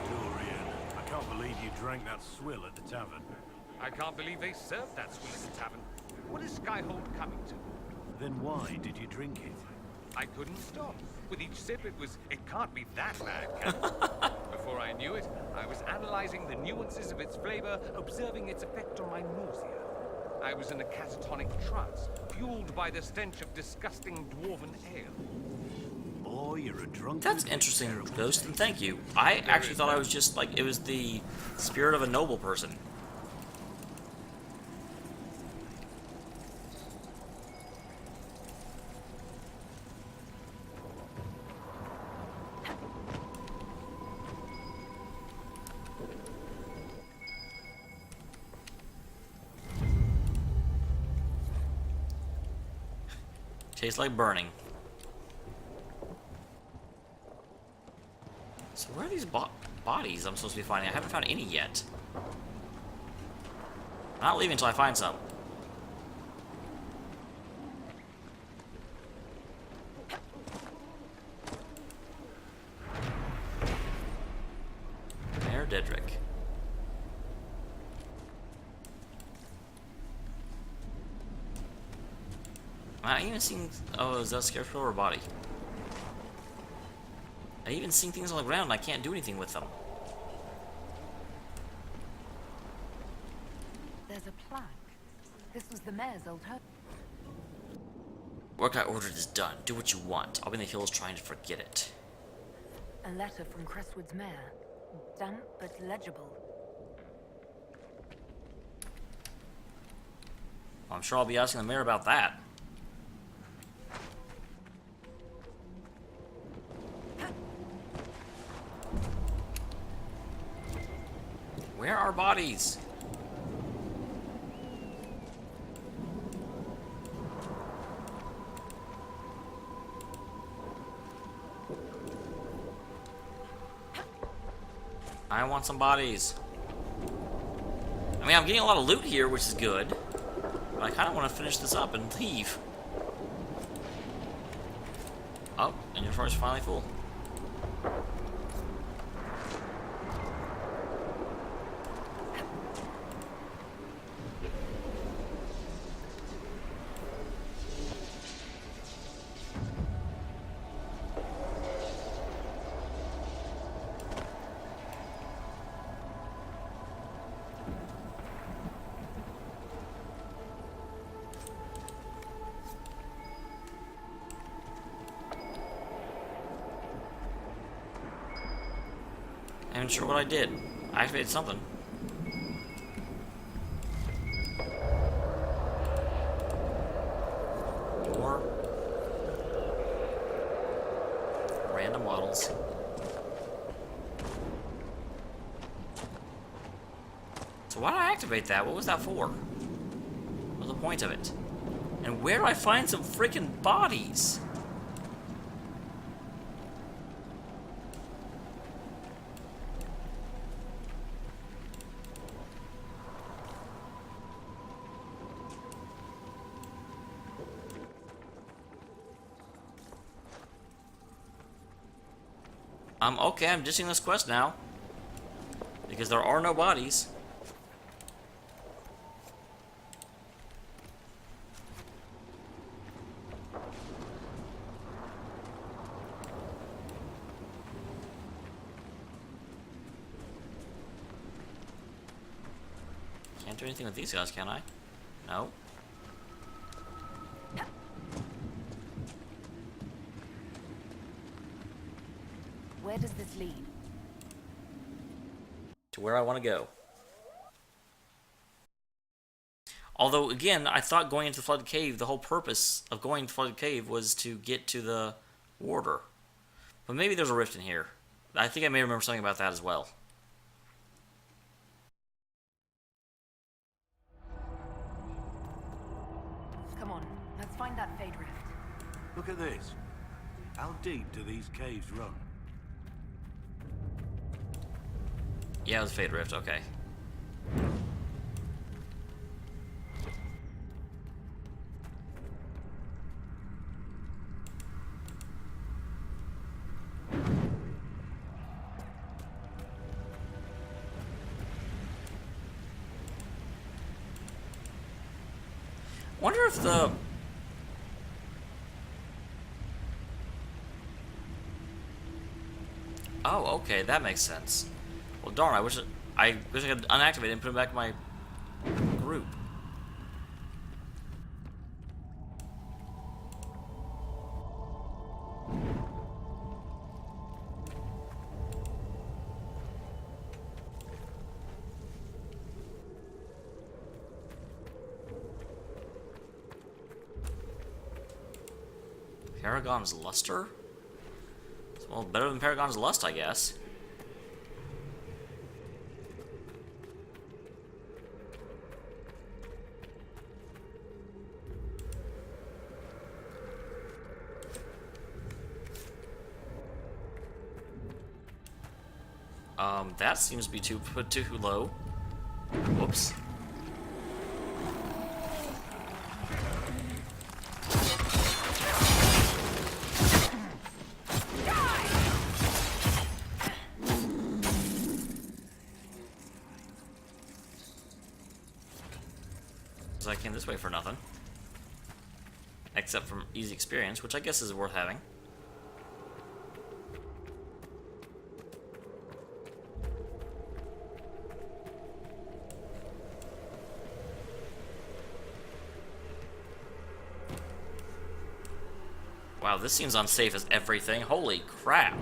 Dorian, I can't believe you drank that swill at the tavern. I can't believe they served that sweet at the tavern. What is Skyhold coming to? Then why did you drink it? I couldn't stop. With each sip, it can't be that bad, can it? Before I knew it, I was analyzing the nuances of its flavor, observing its effect on my nausea. I was in a catatonic trance, fueled by the stench of disgusting dwarven ale. Boy, you're a drunk. That's interesting, Ghost, and thank you. I actually thought I was just like, it was the spirit of a noble person. Tastes like burning. So where are these bodies I'm supposed to be finding? I haven't found any yet. I'm not leaving until I find some. Mayor Dedrick. I even seen. Oh, is that a scarecrow or a body? I even seen things on the ground and I can't do anything with them. There's a plaque. This was the mayor's old home. Work I ordered is done. Do what you want. I'll be in the hills trying to forget it. A letter from Crestwood's mayor. Damp but legible. I'm sure I'll be asking the mayor about that. Where are bodies? I want some bodies. I mean, I'm getting a lot of loot here, which is good. But I kind of want to finish this up and leave. Oh, inventory's finally full. I'm not sure what I did. I activated something. More random models. So why did I activate that? What was that for? What was the point of it? And where do I find some freaking bodies? Okay, I'm ditching this quest now. Because there are no bodies. Can't do anything with these guys, can I? No. Where does this lead? To where I want to go. Although, again, I thought going into the flooded cave, the whole purpose of going to the flooded cave was to get to the warder. But maybe there's a rift in here. I think I may remember something about that as well. Come on, let's find that Fade Rift. Look at this. How deep do these caves run? Yeah, it was Fade Rift, okay. Wonder if the... Oh, okay, that makes sense. Well, darn, I wish I could unactivate it and put it back in my group. Paragon's Luster? Well, better than Paragon's Lust, I guess. That seems to be put too low. Whoops. I came this way for nothing. Except from easy experience, which I guess is worth having. Wow, this seems unsafe as everything. Holy crap.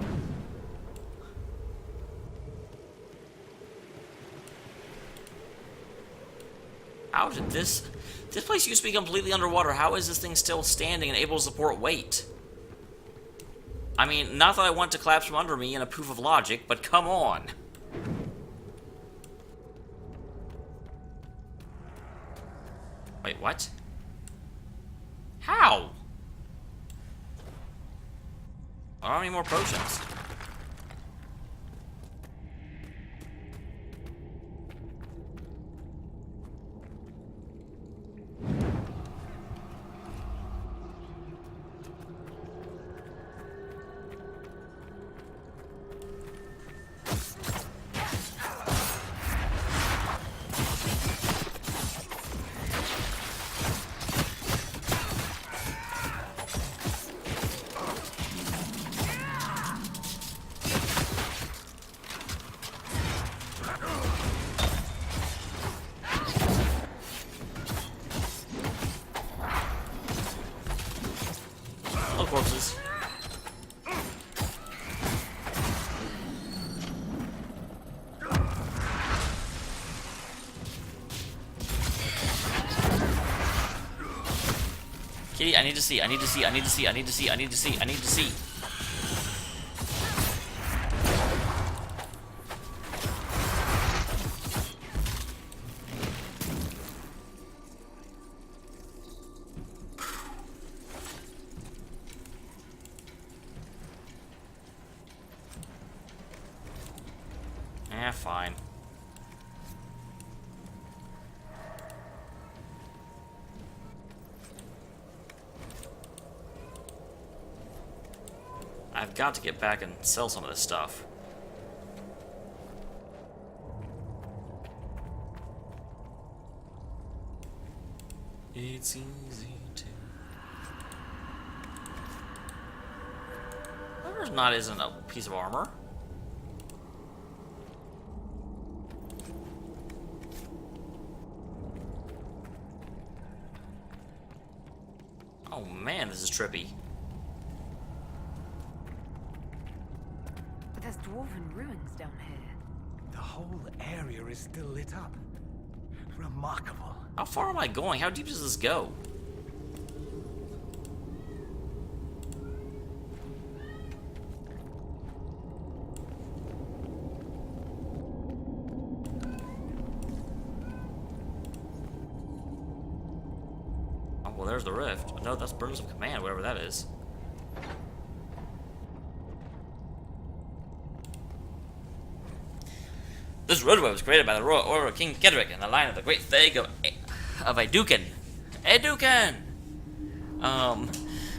How did this place used to be completely underwater. How is this thing still standing and able to support weight? I mean, not that I want it to collapse from under me in a proof of logic, but come on. Wait, what? How? I don't have any more potions. Oh, corpses. Kitty, I need to see, I need to see, I need to see, I need to see, I need to see, I need to see. Fine. I've got to get back and sell some of this stuff. It's easy to... There's not isn't a piece of armor. Oh man, this is trippy. But there's dwarven ruins down here. The whole area is still lit up. Remarkable. How far am I going? How deep does this go? Oh, well, there's the rift. No, that's Brooms of Command, whatever that is. This roadway was created by the royal order of King Kedrick in the line of the great Theg of Aeducan. Aeducan!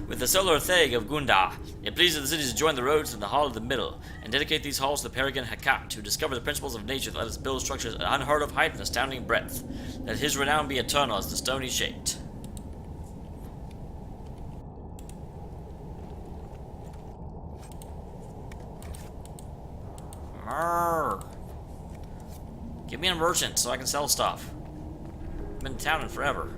With the solar Theg of Gunda, it pleases the cities to join the roads in the Hall of the Middle, and dedicate these halls to Peregrine Hakat, to discover the principles of nature that let us build structures at unheard of height and astounding breadth. Let his renown be eternal as the stone he shaped. Mrrr. Give me a merchant so I can sell stuff. I've been in town in forever.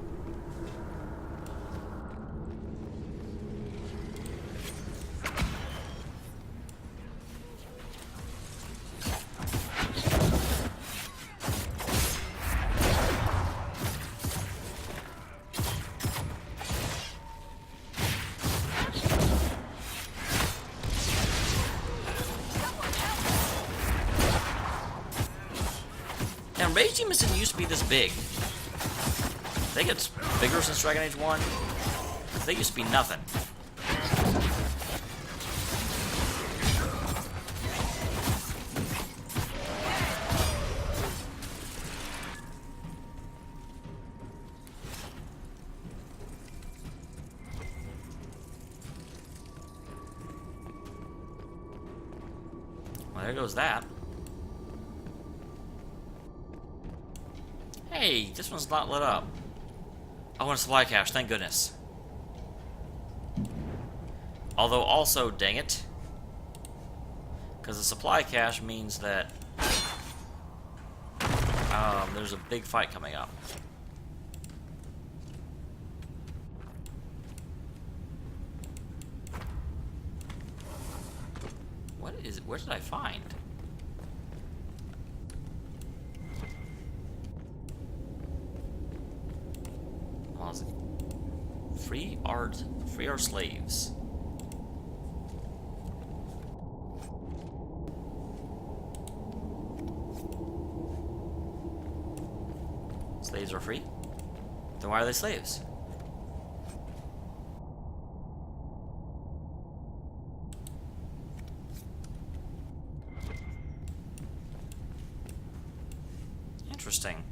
Now, Rage Demons didn't used to be this big. They get bigger since Dragon Age 1. They used to be nothing. Well, there goes that. Hey, this one's not lit up. I want a supply cache, thank goodness. Although also, dang it. Because a supply cache means that there's a big fight coming up. Where did I find? Free our slaves. Slaves are free? Then why are they slaves? Interesting.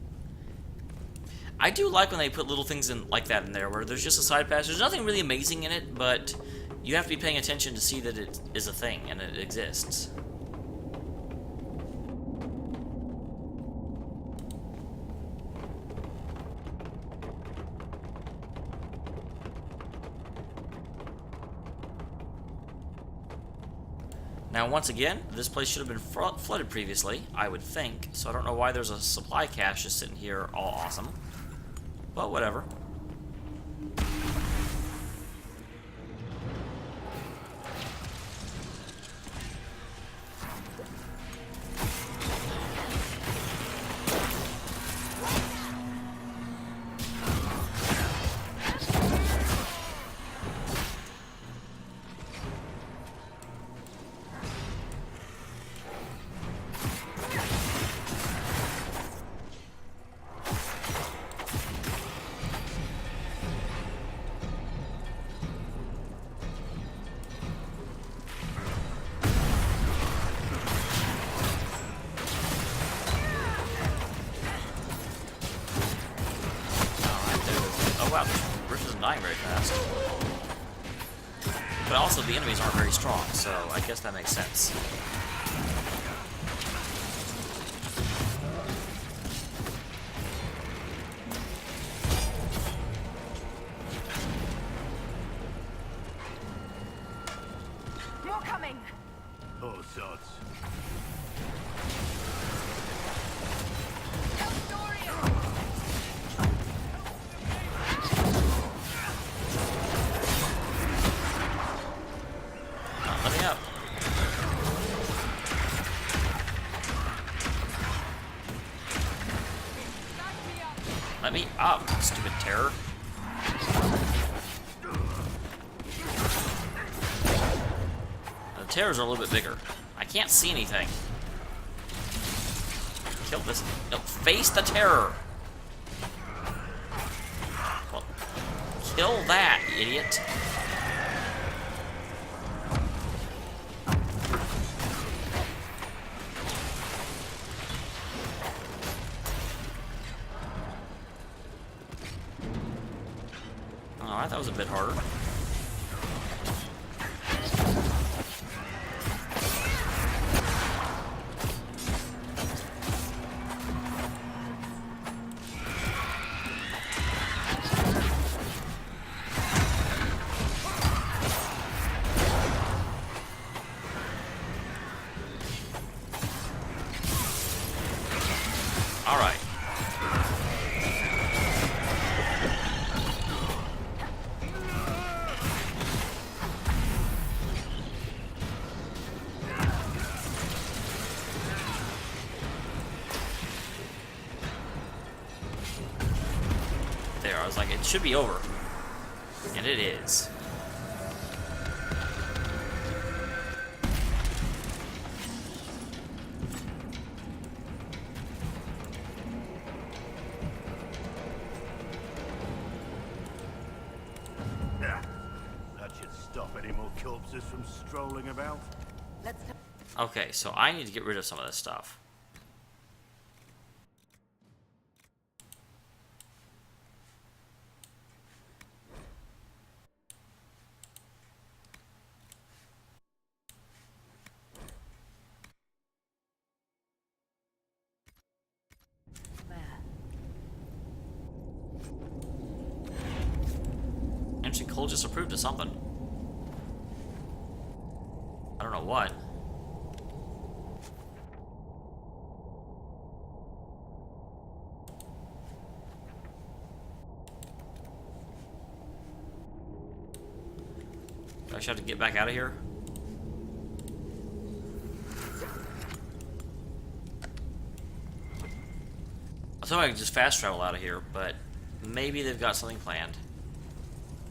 I do like when they put little things in like that in there, where there's just a side pass. There's nothing really amazing in it, but you have to be paying attention to see that it is a thing and it exists. Now, once again, this place should have been flooded previously, I would think, so I don't know why there's a supply cache just sitting here all awesome. But whatever. Dying very fast. But also the enemies aren't very strong, so I guess that makes sense. More coming! Oh, sods. Let me up, stupid terror. The terrors are a little bit bigger. I can't see anything. Kill this. No, face the terror. Well, kill that, idiot. Alright, that was a bit harder. Alright. There, I was like, it should be over. And it is. That should stop any more corpses from strolling about. Let's Okay, so I need to get rid of some of this stuff. Interesting, Cole just approved of something. I don't know what. Do I actually have to get back out of here? I thought I could just fast travel out of here, but maybe they've got something planned.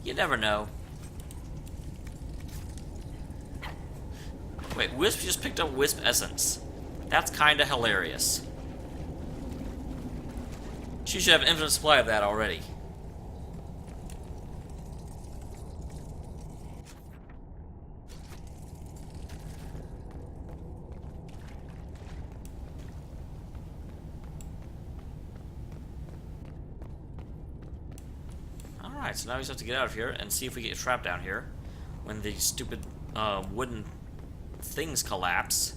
You never know. Wait, Wisp just picked up Wisp Essence. That's kinda hilarious. She should have an infinite supply of that already. Alright, so now we just have to get out of here and see if we get trapped down here when the stupid wooden things collapse.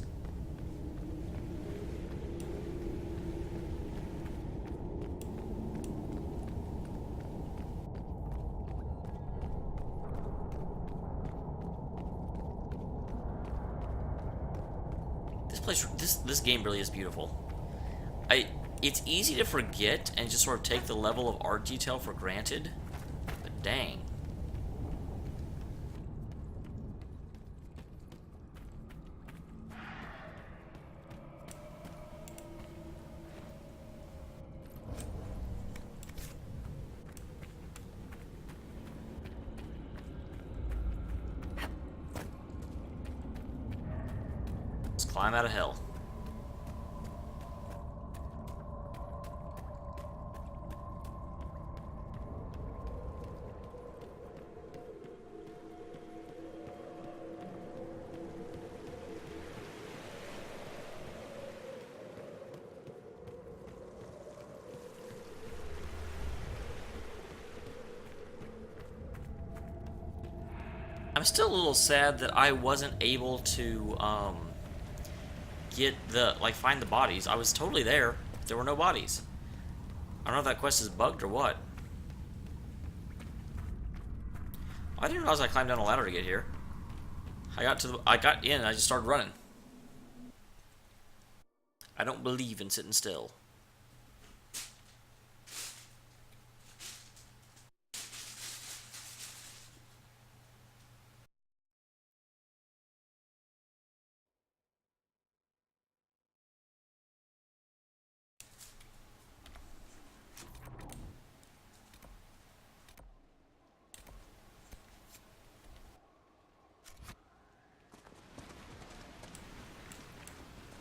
This game really is beautiful. It's easy to forget and just sort of take the level of art detail for granted, but dang. Let's climb out of hell. I'm still a little sad that I wasn't able to get the find the bodies. I was totally there. There were no bodies. I don't know if that quest is bugged or what. I didn't realize I climbed down a ladder to get here. I got in and I just started running. I don't believe in sitting still.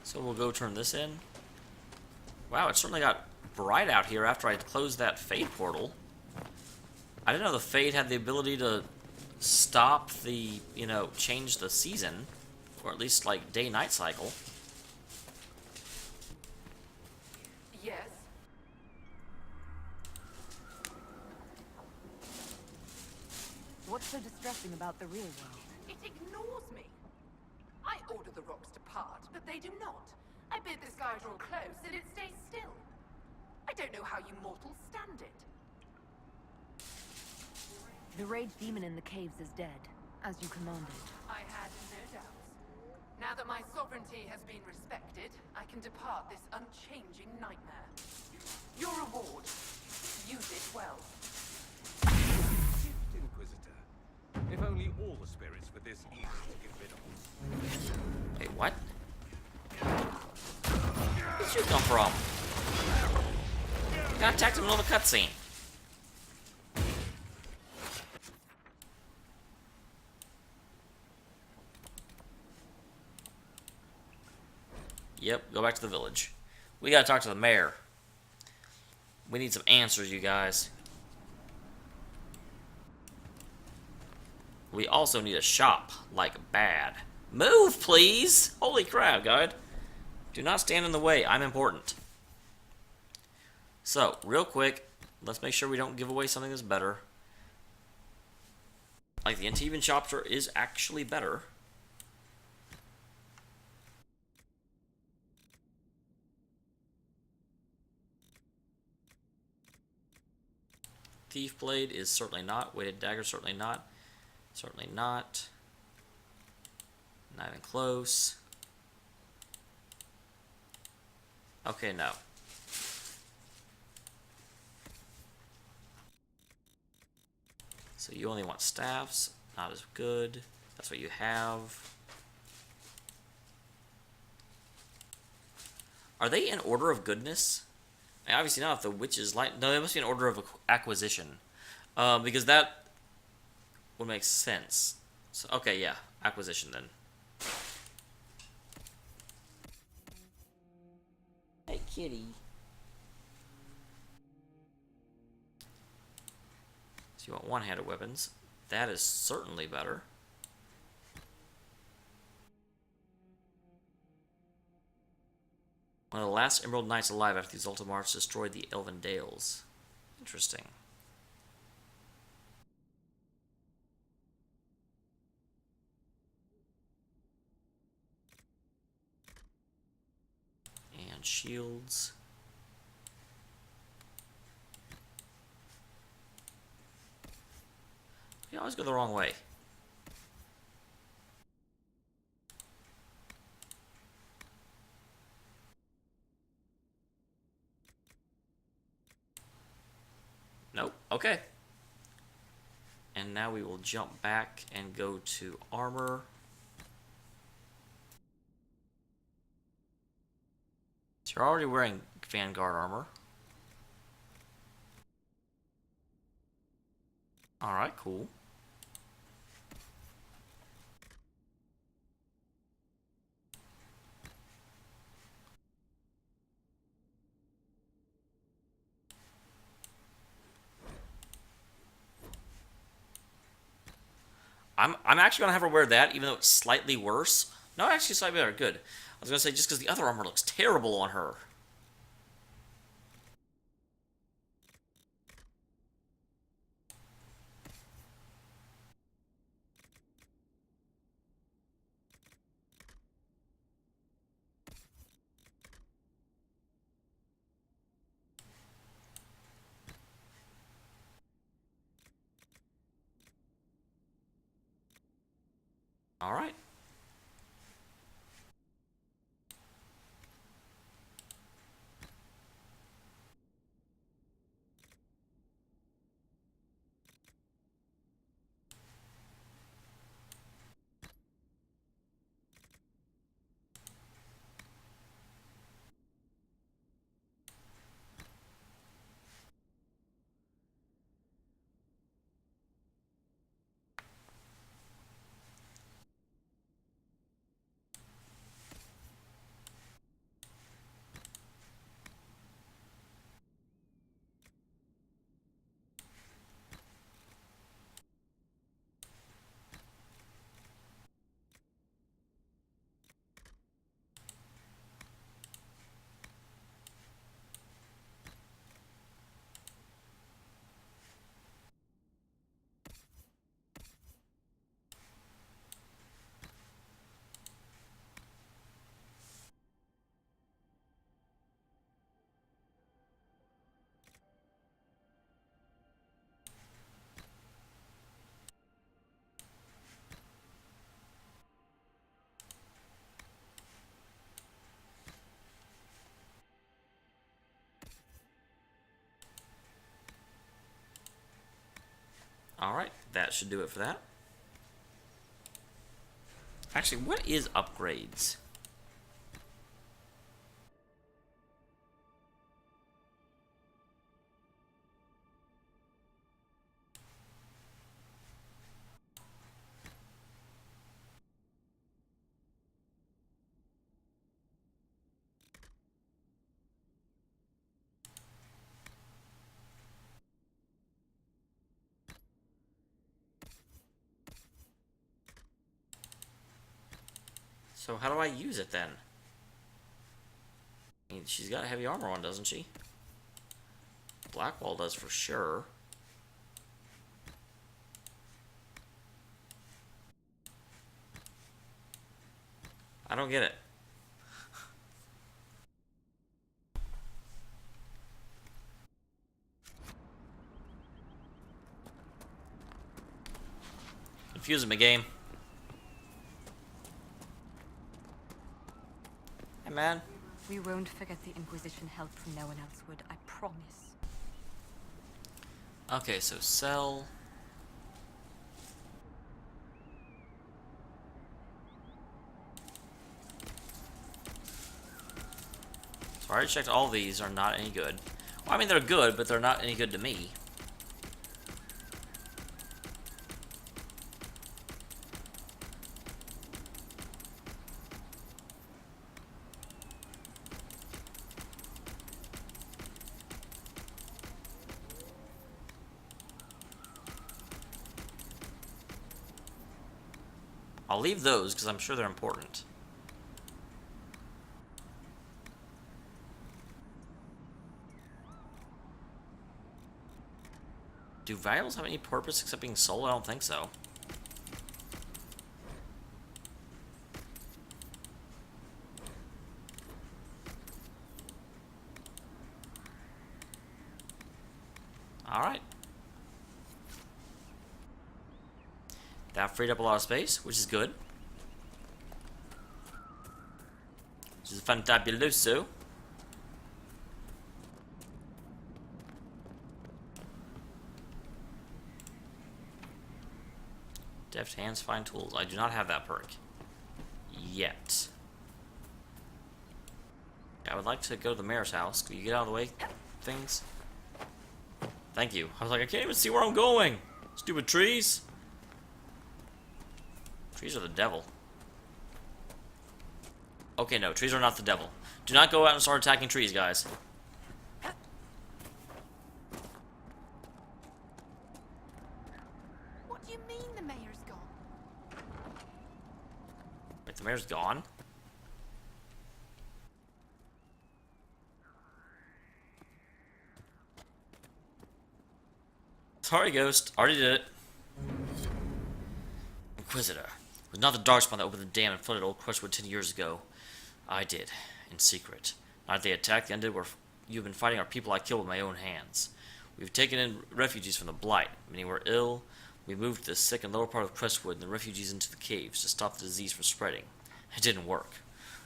So we'll go turn this in. Wow, it certainly got bright out here after I closed that Fade portal. I didn't know the Fade had the ability to stop the, you know, change the season. Or at least, like, day-night cycle. Yes? What's so distressing about the real world? It ignores me. I order the rocks to part, but they do not. I bid the sky draw close, and it stays still. I don't know how you mortals stand it. The rage demon in the caves is dead, as you commanded. I had no doubts. Now that my sovereignty has been respected, I can depart this unchanging nightmare. Your reward. Use it well. Gift Inquisitor. If only all the spirits were this easy to get rid of. Wait, what? Where'd you come from? Got attacked in the middle of a cutscene. Yep, go back to the village. We gotta talk to the mayor. We need some answers, you guys. We also need a shop, like bad. Move, please! Holy crap, God. Do not stand in the way. I'm important. So, real quick, let's make sure we don't give away something that's better. Like, the Antivan shopper is actually better. Thief Blade is certainly not. Weighted Dagger, certainly not. Certainly not. Not even close. Okay, no. So you only want staffs. Not as good. That's what you have. Are they in order of goodness? I mean, obviously not if the witches like... No, they must be in order of acquisition. Because that would make sense. So, okay, yeah. Acquisition, then. Hey, kitty. So you want one-handed weapons. That is certainly better. One of the last Emerald Knights alive after the Ultimarch destroyed the Elven Dales. Interesting. And shields. You always go the wrong way. Nope. Okay. And now we will jump back and go to armor. So you're already wearing Vanguard armor. Alright, cool. I'm actually gonna have her wear that, even though it's slightly worse. No, actually slightly better. Good. I was gonna say just because the other armor looks terrible on her. All right. Alright, that should do it for that. Actually, what is upgrades? So how do I use it then? I mean, she's got heavy armor on, doesn't she? Blackwall does for sure. I don't get it. Confusing me, game. Hey, man. We won't forget the Inquisition help from no one else would, I promise. Okay, so sell. So I already checked all these are not any good. Well, I mean, they're good, but they're not any good to me. I'll leave those because I'm sure they're important. Do vials have any purpose except being sold? I don't think so. Alright. That freed up a lot of space, which is good. Which is fantabuloso. Deft hands, fine tools. I do not have that perk. Yet. I would like to go to the mayor's house. Can you get out of the way, things? Thank you. I was like, I can't even see where I'm going. Stupid trees. Trees are the devil. Okay, no, trees are not the devil. Do not go out and start attacking trees, guys. What do you mean the mayor's gone? Wait, the mayor's gone? Sorry, Ghost. Already did it. Inquisitor. It was not the Darkspawn that opened the dam and flooded Old Crestwood 10 years ago. I did, in secret. Not they attacked the undead where you've been fighting our people I killed with my own hands. We've taken in refugees from the Blight. Many were ill. We moved the sick in the lower part of Crestwood and the refugees into the caves to stop the disease from spreading. It didn't work.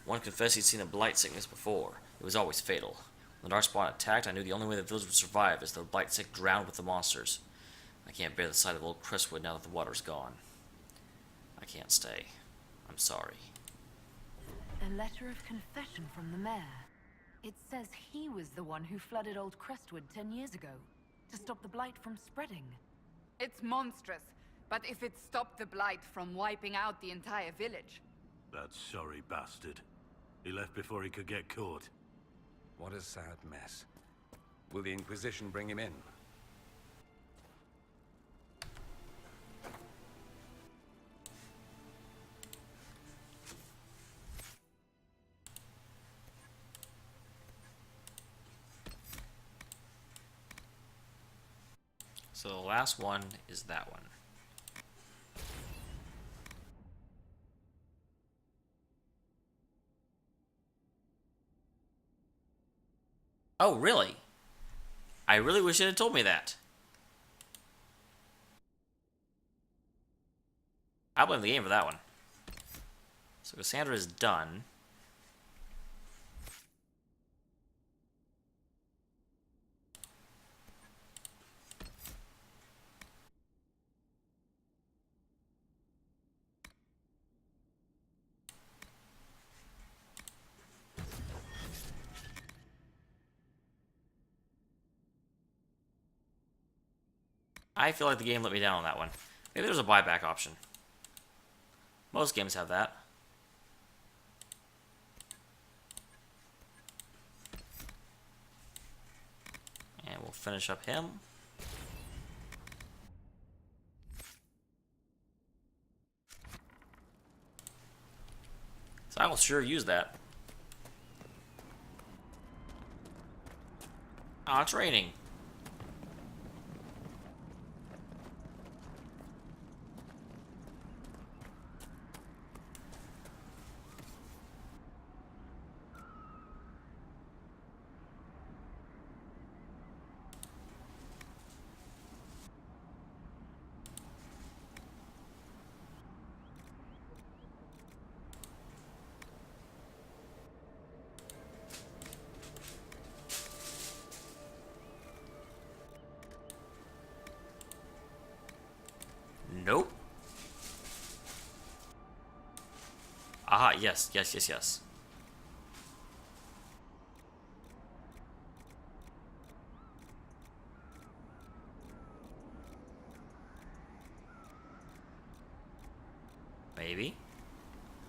One confessed he'd seen the Blight sickness before. It was always fatal. When the Darkspawn attacked, I knew the only way the village would survive is the Blight sick drowned with the monsters. I can't bear the sight of Old Crestwood now that the water's gone. I can't stay. I'm sorry. A letter of confession from the mayor. It says he was the one who flooded Old Crestwood 10 years ago to stop the blight from spreading. It's monstrous, but if it stopped the Blight from wiping out the entire village... That sorry bastard. He left before he could get caught. What a sad mess. Will the Inquisition bring him in? So the last one is that one. Oh, really? I really wish it had told me that. I blame the game for that one. So Cassandra is done. I feel like the game let me down on that one. Maybe there's a buyback option. Most games have that. And we'll finish up him. So I will sure use that. Oh, it's raining. Nope. Aha, yes, yes, yes, yes. Maybe.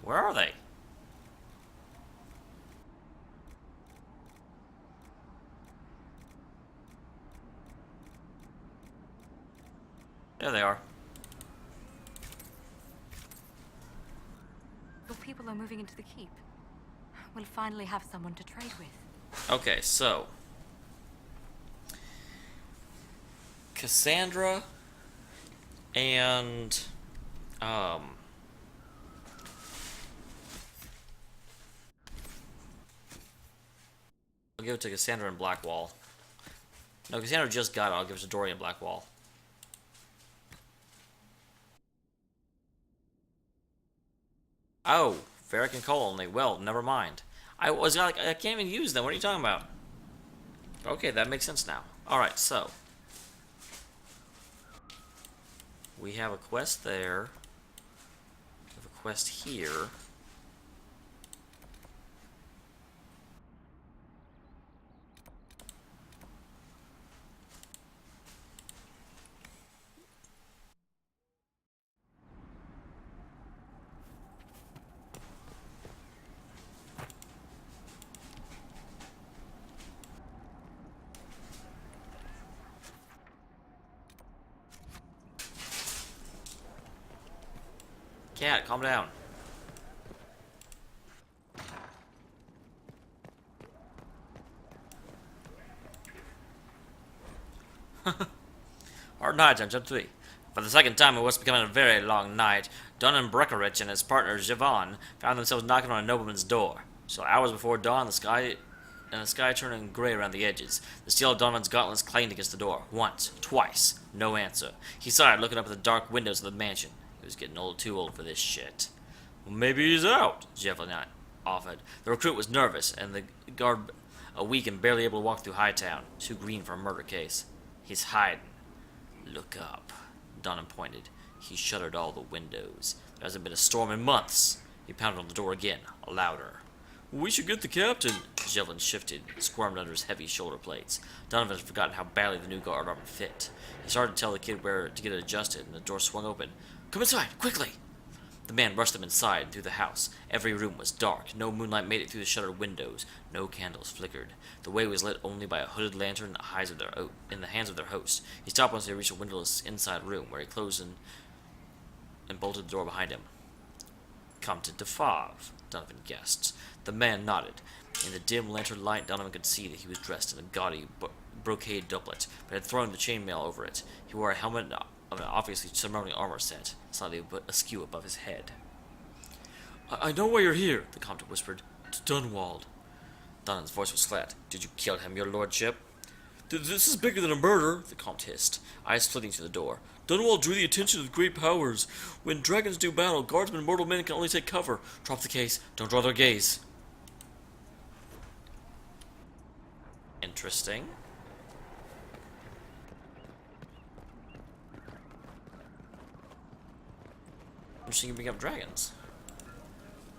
Where are they? There they are. Your people are moving into the keep. We'll finally have someone to trade with. Okay, so Cassandra and I'll give it to Cassandra and Blackwall. No, Cassandra just got it. I'll give it to Dory and Blackwall. Oh, Varric and Cole only. Well, never mind. I was like, I can't even use them. What are you talking about? Okay, that makes sense now. Alright, so we have a quest there. We have a quest here. Cat, calm down. Hard night on jump 3. For the second time in what's becoming a very long night, Dunham Breckenridge and his partner Javon found themselves knocking on a nobleman's door. So hours before dawn, the sky turning gray around the edges. The steel of Donovan's gauntlets clanged against the door. Once, twice, no answer. He sighed, looking up at the dark windows of the mansion. He was getting too old for this shit. Well, maybe he's out, Javelin offered. The recruit was nervous, and the guard weak and barely able to walk through Hightown, too green for a murder case. He's hiding. Look up. Dunham pointed. He shuttered all the windows. There hasn't been a storm in months. He pounded on the door again, louder. We should get the captain. Javelin shifted, squirmed under his heavy shoulder plates. Donovan had forgotten how badly the new guard armor fit. He started to tell the kid where to get it adjusted, and the door swung open. Come inside, quickly! The man rushed them inside, through the house. Every room was dark. No moonlight made it through the shuttered windows. No candles flickered. The way was lit only by a hooded lantern in the hands of their host. He stopped once they reached a windowless inside room, where he closed and bolted the door behind him. Compton de Favre, Donovan guessed. The man nodded. In the dim lantern light, Donovan could see that he was dressed in a gaudy brocade doublet, but had thrown the chainmail over it. He wore a helmet of an obviously ceremonial armor set, slightly askew above his head. I know why you're here, the Compton whispered. To Dunwald. Donovan's voice was flat. Did you kill him, your lordship? This is bigger than a murder, the Comte hissed, eyes flitting to the door. Dunwald drew the attention of the great powers. When dragons do battle, guardsmen and mortal men can only take cover. Drop the case. Don't draw their gaze. Interesting. Interesting you bring up dragons.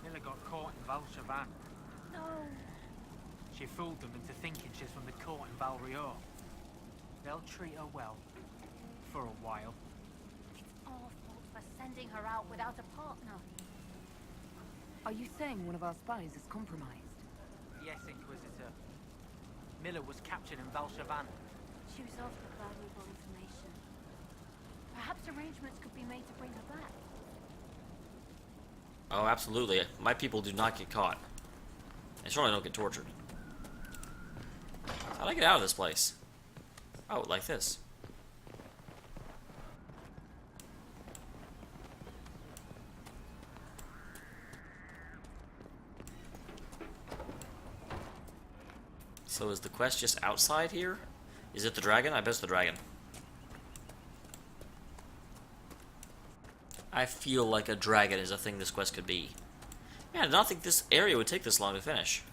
Nearly got caught in Valchavan. No. She fooled them into thinking she's from the court in Valrior. They'll treat her well. for a while. It's our fault for sending her out without a partner. Are you saying one of our spies is compromised? Yes, Inquisitor. Miller was captured in Valshavan. She was after valuable information. Perhaps arrangements could be made to bring her back. Oh, absolutely. My people do not get caught. They certainly don't get tortured. How'd I get out of this place? Oh, like this. So is the quest just outside here? Is it the dragon? I bet it's the dragon. I feel like a dragon is a thing this quest could be. Man, I did not think this area would take this long to finish.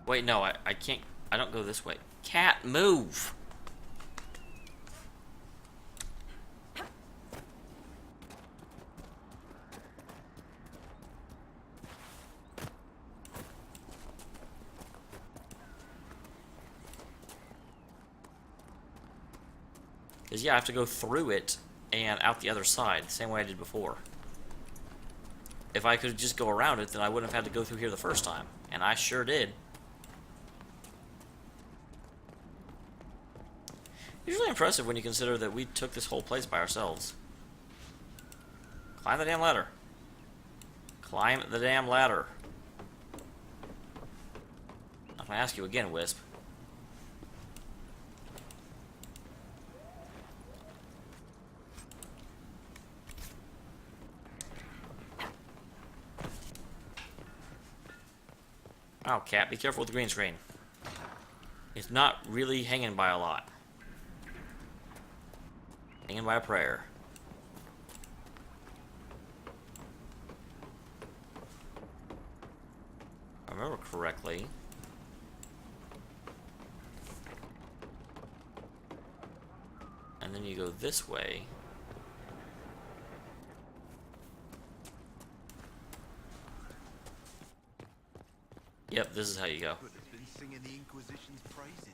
Wait, no, I can't. I don't go this way. Cat, move! Because, yeah, I have to go through it and out the other side, the same way I did before. If I could just go around it, then I wouldn't have had to go through here the first time. And I sure did. Usually impressive when you consider that we took this whole place by ourselves. Climb the damn ladder. Climb the damn ladder. I'm gonna ask you again, Wisp. Oh, cat, be careful with the green screen. It's not really hanging by a lot. Hanging by a prayer. If I remember correctly. And then you go this way. Yep, this is how you go. But has been singing the Inquisition's praises.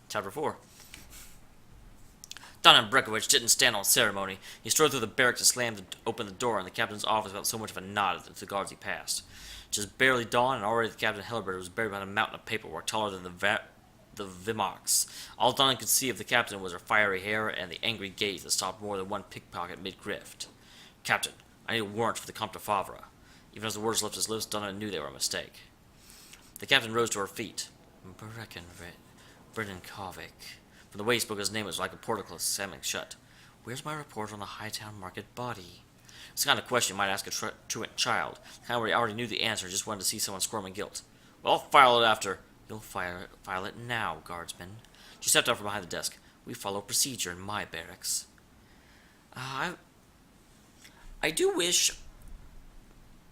Chapter 4. Don Breckovich didn't stand on ceremony. He strode through the barracks and slammed open the door in the captain's office without so much of a nod at the guards he passed. Just barely dawn, and already the Captain Hellbird was buried behind a mountain of paperwork taller than the Vimox. All Don could see of the captain was her fiery hair and the angry gaze that stopped more than one pickpocket mid-grift. Captain, I need a warrant for the Comte de Favre. Even as the words left his lips, Donna knew they were a mistake. The captain rose to her feet. Brennan-Kovic. From the way he spoke, his name was like a portal slamming shut. Where's my report on the Hightown Market body? It's the kind of question you might ask a truant child. The kind where he already knew the answer, just wanted to see someone squirm in guilt. Well, I'll file it after. You'll file it now, guardsman. She stepped out from behind the desk. We follow procedure in my barracks. I do wish...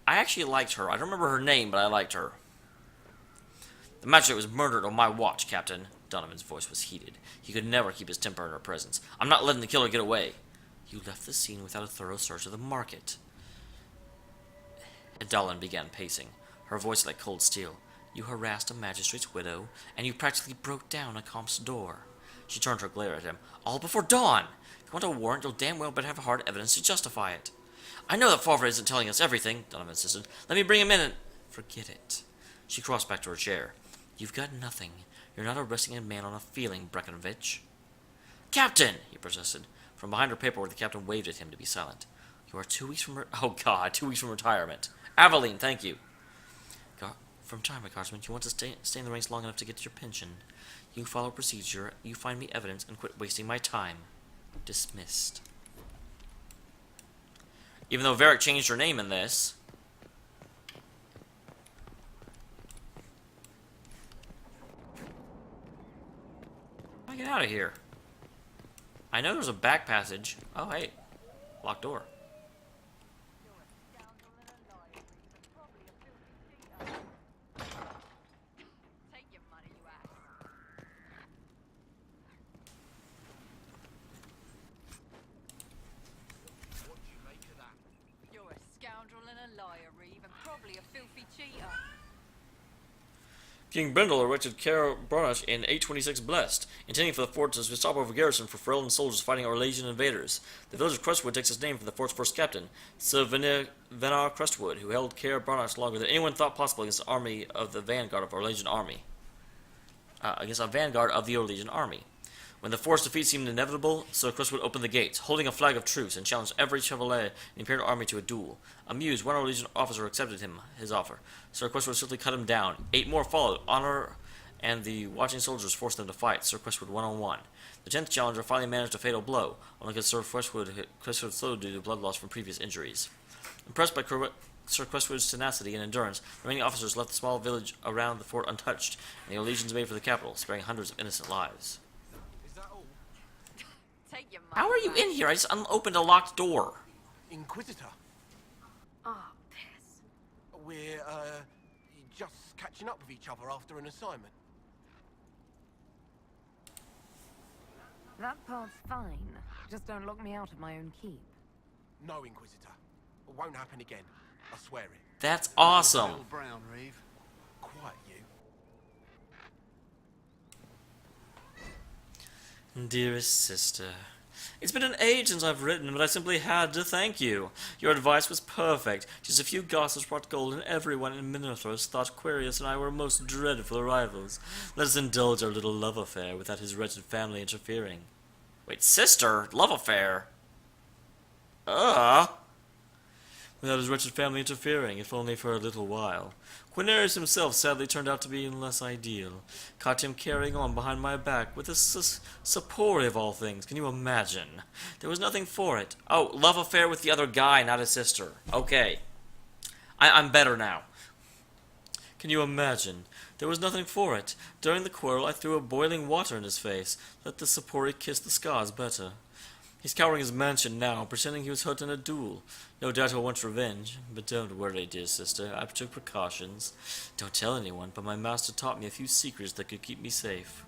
I actually liked her. I don't remember her name, but I liked her. The magistrate was murdered on my watch, Captain. Donovan's voice was heated. He could never keep his temper in her presence. I'm not letting the killer get away. You left the scene without a thorough search of the market. Adalyn began pacing, her voice like cold steel. You harassed a magistrate's widow, and you practically broke down a comp's door. She turned her glare at him. All before dawn! If you want a warrant, you'll damn well better have hard evidence to justify it. I know that Favre isn't telling us everything, Donovan insisted. Let me bring him in and... Forget it. She crossed back to her chair. You've got nothing. You're not arresting a man on a feeling, Breckovich. Captain! He persisted. From behind her paperwork, the captain waved at him to be silent. You are 2 weeks from... 2 weeks from retirement. Aveline, thank you. From time, guardsman, you want to stay in the ranks long enough to get your pension. You follow procedure, you find me evidence, and quit wasting my time. Dismissed. Even though Varric changed her name in this... How do I get out of here? I know there's a back passage. Oh, hey. Locked door. only a filthy cheater. King Brindle erected Caer Brunach in 826 Blessed, intending for the fort as a stopover garrison for Freelon soldiers fighting Orlesian invaders. The village of Crestwood takes its name from the fort's first captain, Sir Venar Crestwood, who held Caer Brunach longer than anyone thought possible against the army of the vanguard of Orlesian army. Against a vanguard of the Orlesian army. When the forced defeat seemed inevitable, Sir Crestwood opened the gates, holding a flag of truce, and challenged every chevalier in the Imperial army to a duel. Amused, one Orlesian officer accepted his offer. Sir Crestwood swiftly cut him down. 8 more followed. Honor and the watching soldiers forced them to fight Sir Crestwood one-on-one. The 10th challenger finally managed a fatal blow, only because Sir Crestwood slowed due to blood loss from previous injuries. Impressed by Sir Crestwood's tenacity and endurance, the remaining officers left the small village around the fort untouched, and the Orlesians made for the capital, sparing hundreds of innocent lives. Take your How are you in here? I just opened a locked door. Inquisitor. Ah, piss. We're, just catching up with each other after an assignment. That part's fine. Just don't lock me out of my own keep. No, Inquisitor. It won't happen again. I swear it. That's awesome. Brown, Reeve. Quiet, you. Dearest sister, it's been an age since I've written, but I simply had to thank you. Your advice was perfect. Just a few gossips brought gold, and everyone in Minothros thought Quirius and I were most dreadful rivals. Let us indulge our little love affair without his wretched family interfering. Wait, sister? Love affair? Without his wretched family interfering, if only for a little while. Quirius himself sadly turned out to be less ideal. Caught him carrying on behind my back with a Sapori of all things. Can you imagine? There was nothing for it. Oh, love affair with the other guy, not his sister. Okay. I'm better now. Can you imagine? There was nothing for it. During the quarrel, I threw a boiling water in his face. Let the Sapori kiss the scars better. He's cowering his mansion now, pretending he was hurt in a duel. No doubt he'll want revenge. But don't worry, dear sister. I took precautions. Don't tell anyone, but my master taught me a few secrets that could keep me safe.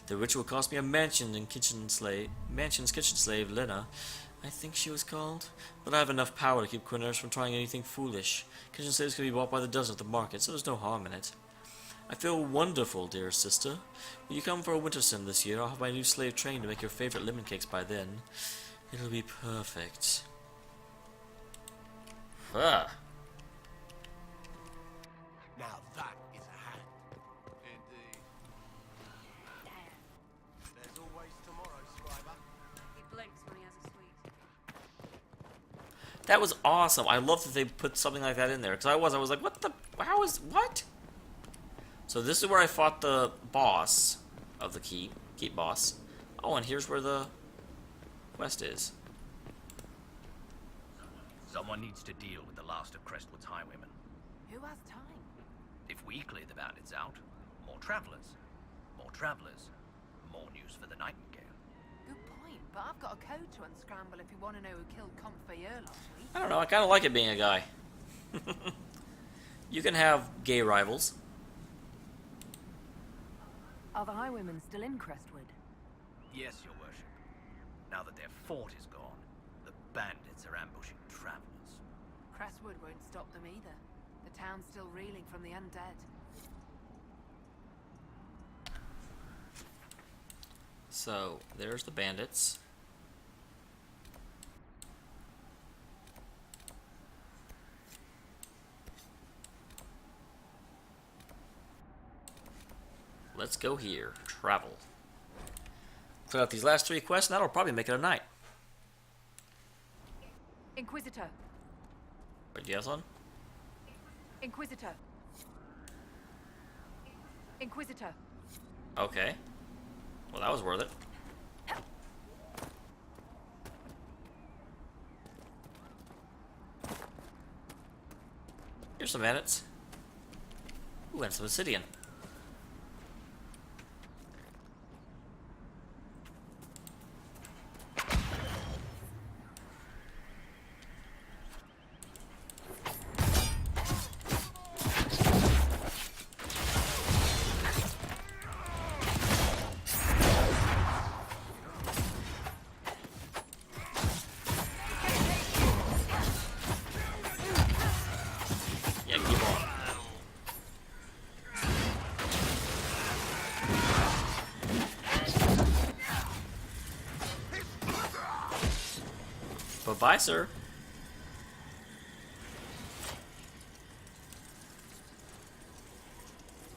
The ritual cost me a mansion's kitchen slave, Lena, I think she was called. But I have enough power to keep Quirius from trying anything foolish. Kitchen slaves can be bought by the dozen at the market, so there's no harm in it. I feel wonderful, dear sister. Will you come for a winter sim this year? I'll have my new slave trained to make your favorite lemon cakes by then. It'll be perfect. Now that is a hand. Indeed. There's always tomorrow, Scriber. He blinks when he has a sweet. That was awesome. I love that they put something like that in there. Because I was like, what the... What? So this is where I fought the boss of the keep boss. Oh, and here's where the quest is. Someone needs to deal with the last of Crestwood's highwaymen. Who has time? If we clear the bandits out, more travelers. More travelers. More news for the Nightingale. Good point, but I've got a code to unscramble if you want to know who killed Comfeyer last week. I don't know. I kind of like it being a guy. You can have gay rivals. Are the highwaymen still in Crestwood? Yes, your worship. Now that their fort is gone, the bandits are ambushing travelers. Crestwood won't stop them either. The town's still reeling from the undead. So, there's the bandits. Let's go here. Travel. Clear out these last 3 quests, and that'll probably make it a night. Inquisitor. Wait, yes on? Inquisitor. Inquisitor. Okay. Well, that was worth it. Here's some bandits. Ooh, and some obsidian. Yeah, keep on. Goodbye, sir.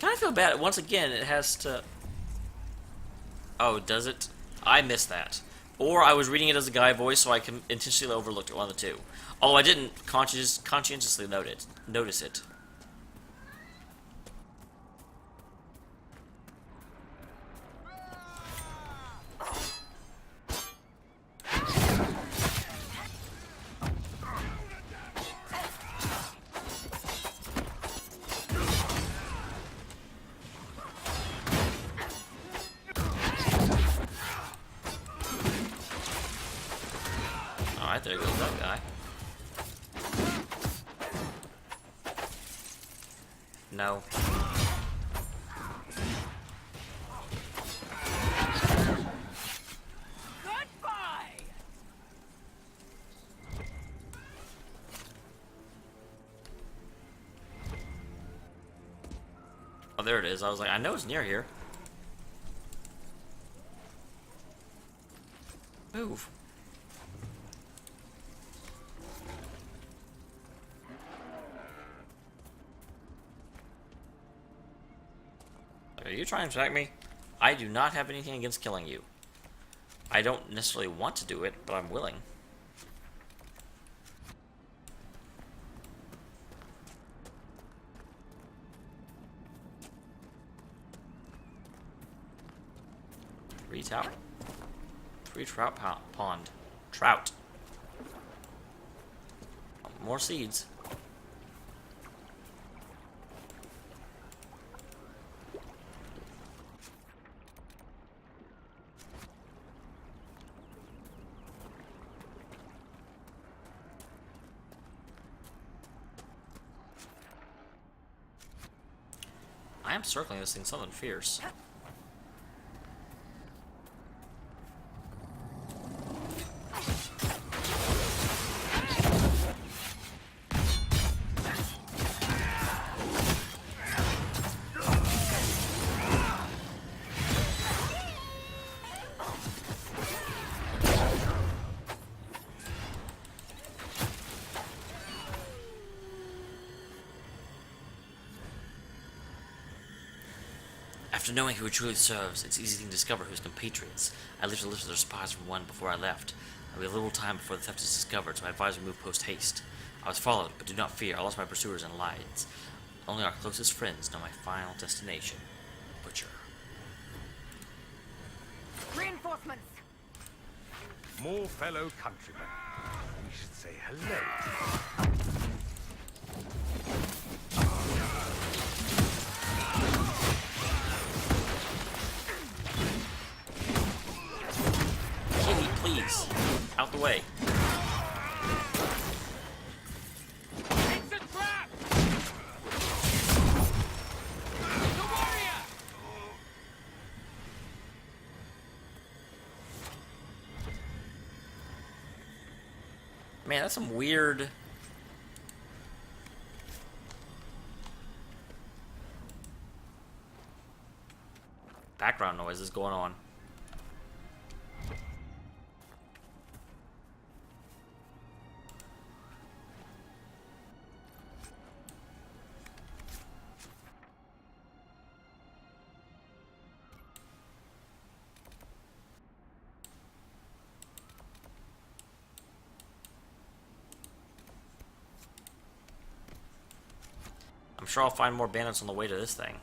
Kind of feel bad. Once again, it has to... Oh, does it? I missed that. Or I was reading it as a guy voice, so I intentionally overlooked it, one of the two. Although I didn't conscientiously notice it. Alright, there goes that guy. No. Goodbye! Oh, there it is. I was like, I know it's near here. Move. Are you trying to attack me? I do not have anything against killing you. I don't necessarily want to do it, but I'm willing. Three trout pond. Trout. More seeds. I am circling this thing something fierce. After knowing who it truly serves, it's easy to discover who's compatriots. I lifted a list of their spies from one before I left. We have little time before the theft is discovered, so I advise we move post-haste. I was followed, but do not fear, I lost my pursuers in Lides. Only our closest friends know my final destination. Butcher. Reinforcements! More fellow countrymen. We should say hello. Kitty, please. Out the way. It's a trap! The warrior! Man, that's some weird... background noises going on. I'm sure I'll find more bandits on the way to this thing.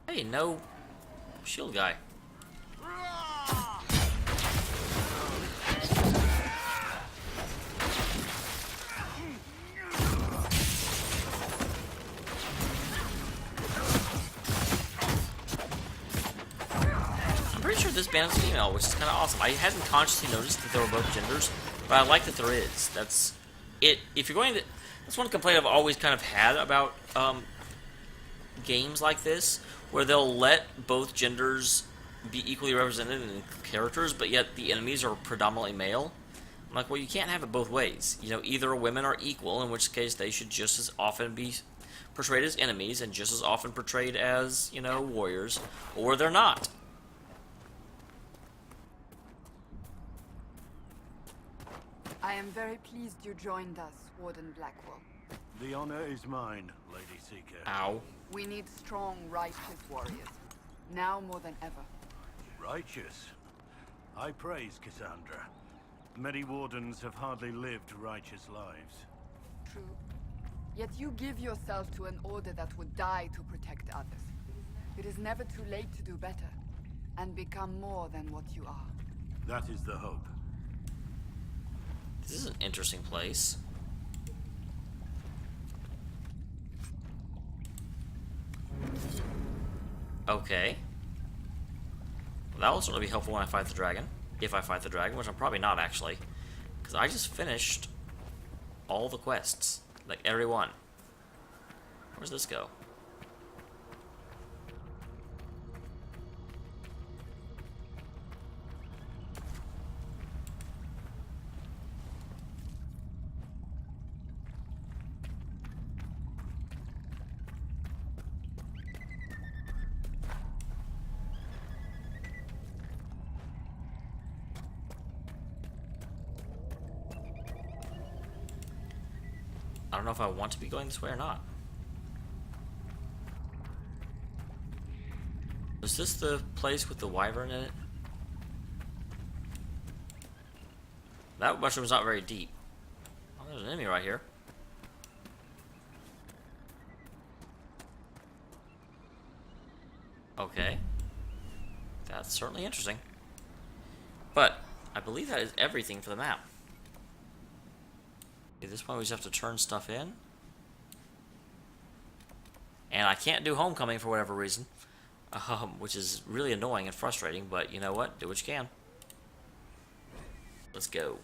Hey, no shield guy. I'm pretty sure this bandit's female, which is kind of awesome. I hadn't consciously noticed that there were both genders, but I like that there is. That's it. If you're going to, that's one complaint I've always kind of had about games like this, where they'll let both genders be equally represented in characters, but yet the enemies are predominantly male. I'm like, well, you can't have it both ways. You know, either women are equal, in which case they should just as often be portrayed as enemies and just as often portrayed as, you know, warriors, or they're not. I am very pleased you joined us, Warden Blackwell. The honor is mine, Lady Seeker. Ow. We need strong, righteous warriors. Now more than ever. Righteous? I praise Cassandra. Many wardens have hardly lived righteous lives. True. Yet you give yourself to an order that would die to protect others. It is never too late to do better, and become more than what you are. That is the hope. This is an interesting place. Okay. Well, that will certainly be helpful when I fight the dragon. If I fight the dragon, which I'm probably not, actually. Because I just finished all the quests. Like, every one. Where's this go? I don't know if I want to be going this way or not. Is this the place with the wyvern in it? That mushroom is not very deep. Oh, there's an enemy right here. Okay. That's certainly interesting. But I believe that is everything for the map. At this point, we just have to turn stuff in. And I can't do homecoming for whatever reason. Which is really annoying and frustrating, but you know what? Do what you can. Let's go.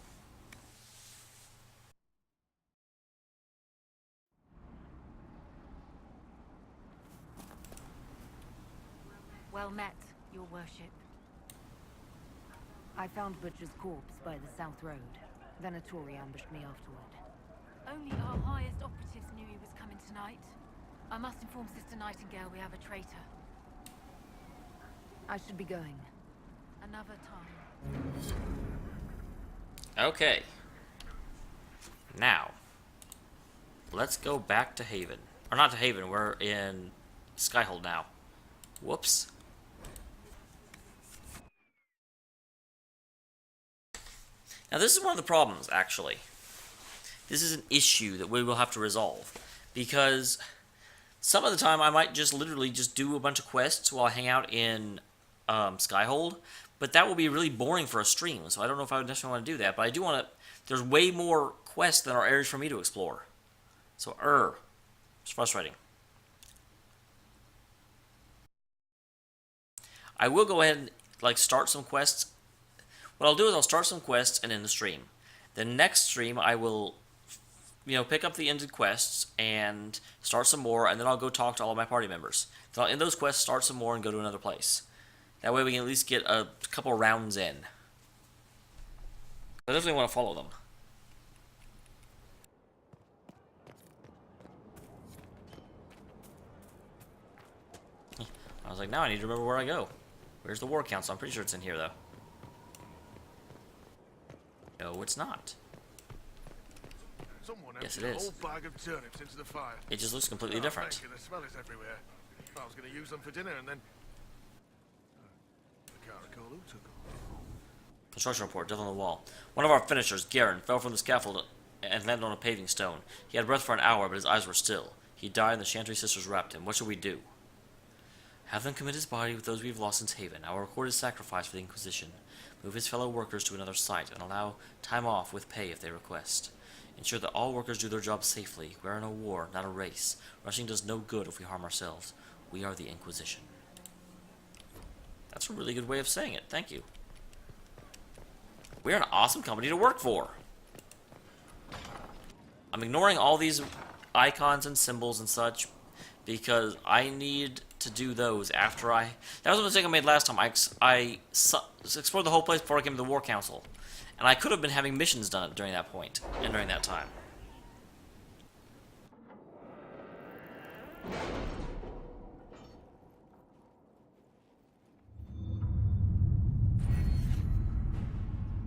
Well met, your worship. I found Butcher's corpse by the South Road. Then a Tory ambushed me afterward. Only our highest operatives knew he was coming tonight. I must inform Sister Nightingale we have a traitor. I should be going. Another time. Okay. Now, let's go back to Haven. Or not to Haven, we're in Skyhold now. Whoops. Now this is one of the problems, actually. This is an issue that we will have to resolve. Because some of the time I might just literally just do a bunch of quests while I hang out in Skyhold. But that will be really boring for a stream, so I don't know if I would necessarily want to do that. But I do want to... There's way more quests than are areas for me to explore. So, it's frustrating. I will go ahead and, like, start some quests. What I'll do is I'll start some quests and end the stream. The next stream, I will, you know, pick up the ended quests and start some more, and then I'll go talk to all of my party members. Then I'll end those quests, start some more, and go to another place. That way we can at least get a couple rounds in. I definitely want to follow them. I was like, now I need to remember where I go. Where's the War Council? I'm pretty sure it's in here, though. No, it's not. Yes, it is. Bag of turnips into the fire. It just looks completely different. Thank you. The smell is everywhere. I was going to use them for dinner and then... I can't recall who took them. Construction report, death on the wall. One of our finishers, Garen, fell from the scaffold and landed on a paving stone. He had breath for an hour, but his eyes were still. He died and the Chantry sisters wrapped him. What should we do? Have them commit his body with those we've lost since Haven. I will record his sacrifice for the Inquisition. Move his fellow workers to another site and allow time off with pay if they request. Ensure that all workers do their jobs safely. We are in a war, not a race. Rushing does no good if we harm ourselves. We are the Inquisition. That's a really good way of saying it. Thank you. We're an awesome company to work for. I'm ignoring all these icons and symbols and such because I need to do those after I... That was the mistake I made last time. I explored the whole place before I came to the War Council. And I could have been having missions done during that point, and during that time.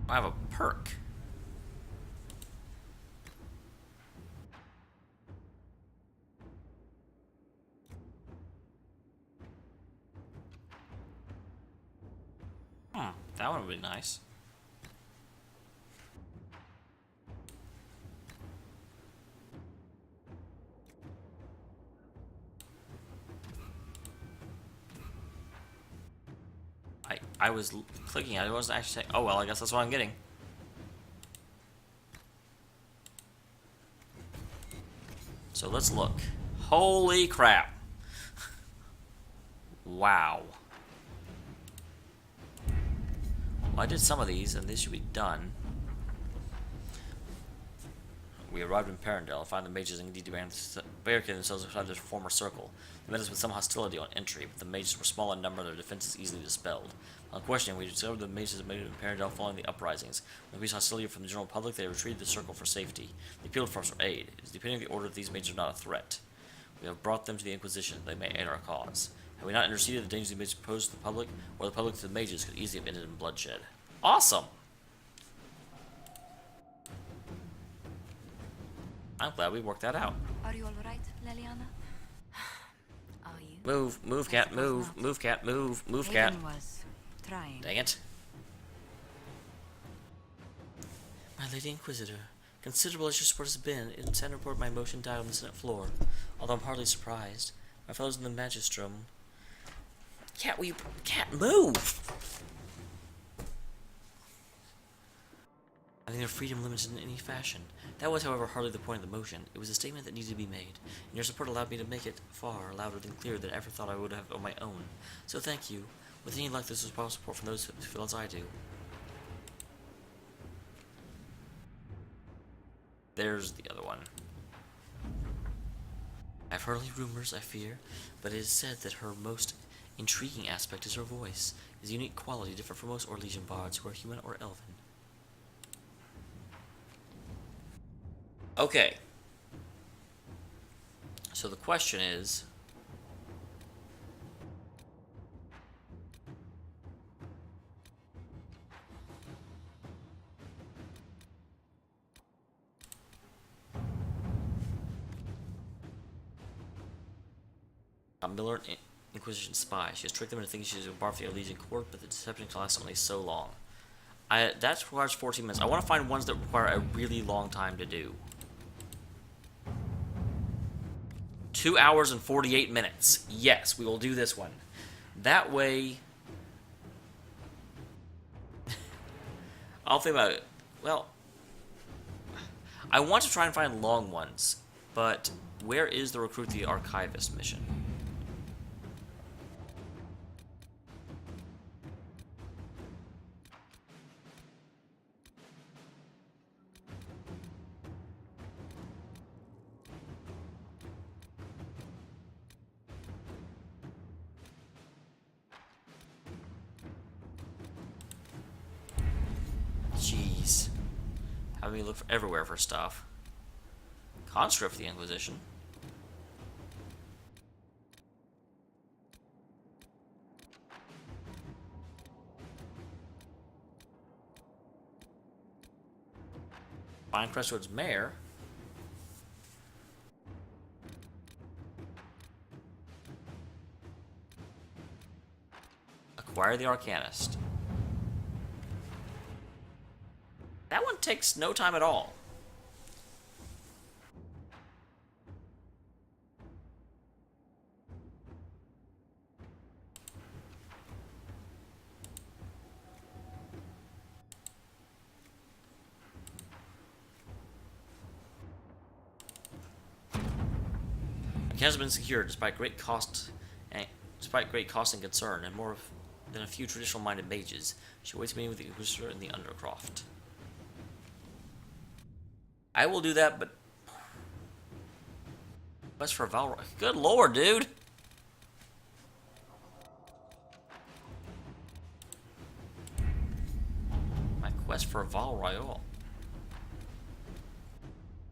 I have a perk. That one would be nice. I was clicking, I wasn't actually saying, oh well, I guess that's what I'm getting. So let's look. Holy crap. Wow. Well, I did some of these, and these should be done. We arrived in Parendel and find the mages indeed barricaded themselves inside their former circle. They met us with some hostility on entry, but the mages were small in number and their defenses easily dispelled. On questioning, we discovered the mages had made it in Parendel following the uprisings. When we saw hostility from the general public, they retreated the circle for safety. They appealed for us for aid. It is depending on the order that these mages are not a threat. We have brought them to the Inquisition. They may aid our cause. Had we not interceded, the dangers the mages posed to the public, or the public to the mages, could easily have ended in bloodshed. Awesome! I'm glad we worked that out. Are you alright, Leliana? Are you? Move, cat, move, move, cat, move, cat. Haven was trying. Dang it. My Lady Inquisitor, considerable as your support has been, in Senate report my motion died on the Senate floor. Although I'm hardly surprised. My fellows in the Magistrum. Cat, will you... Cat, move! I think their freedom limited in any fashion. That was, however, hardly the point of the motion. It was a statement that needed to be made, and your support allowed me to make it far louder than clear than I ever thought I would have on my own. So thank you. With any luck, this was possible support from those who feel as I do. There's the other one. I've heard only rumors, I fear, but it is said that her most intriguing aspect is her voice, his unique quality different from most Orlesian bards who are human or elven. Okay. So the question is... Miller, Inquisition spy. She has tricked them into thinking she's a bar for the Elysian court, but the deception can last only so long. That requires 14 minutes. I want to find ones that require a really long time to do. 2 hours and 48 minutes. Yes, we will do this one. That way... I'll think about it. Well, I want to try and find long ones, but where is the Recruit the Archivist mission? Jeez. Having me look everywhere for stuff. Conscript for the Inquisition. Find Crestwood's mayor. Acquire the Arcanist. That one takes no time at all. It has been secured despite great cost and concern, and more than a few traditional-minded mages. She awaits me with the Inquisitor in the Undercroft. I will do that, but... Quest for Valroy. Good lord, dude! My quest quest for Val Royale.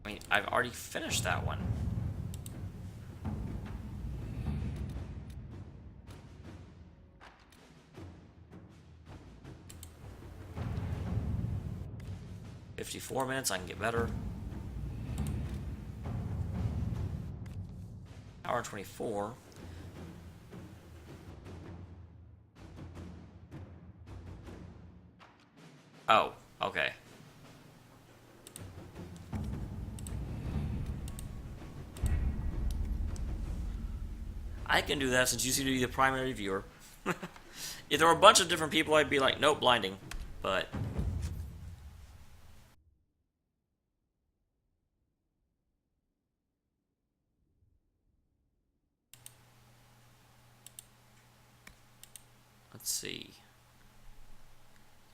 I mean, I've already finished that one. $54, I can get better. Hour 24. Oh, okay. I can do that since you seem to be the primary viewer. If there were a bunch of different people, I'd be like, nope, blinding. But let's see.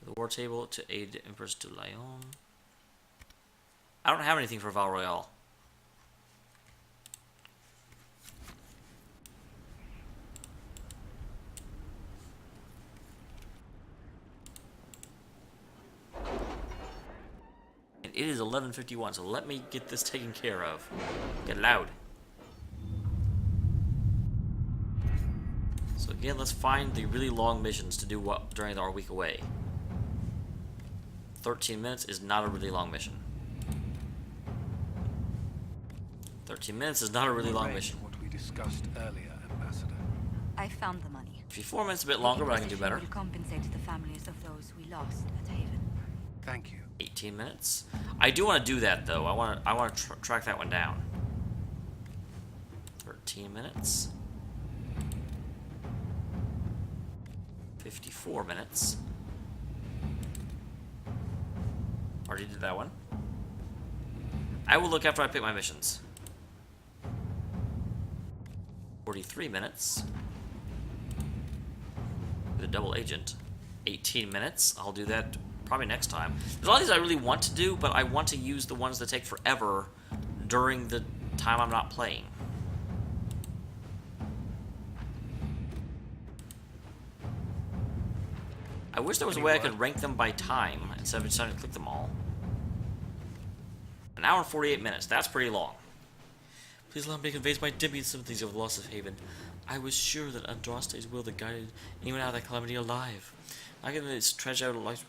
The war table to aid Empress de Lyon. I don't have anything for Val Royale. And it is 11:51, so let me get this taken care of. Get loud. So again, let's find the really long missions to do what during our week away. 13 minutes is not a really long mission. 13 minutes is not a really long mission. What we discussed earlier, Ambassador. I found the money. 54 minutes is a bit longer, but I can do better. Will compensate the families of those we lost at Haven. Thank you. 18 minutes. I do want to do that though. I want to track that one down. 13 minutes. 54 minutes. Already did that one. I will look after I pick my missions. 43 minutes. The double agent. 18 minutes. I'll do that probably next time. There's a lot of these I really want to do, but I want to use the ones that take forever during the time I'm not playing. I wish there was a way I could rank them by time instead of just trying to click them all. An hour and 48 minutes. That's pretty long. Please allow me to convey my deep sympathies over the loss of Haven. I was sure that Andraste's will that guided anyone out of that calamity alive. I can trench out a life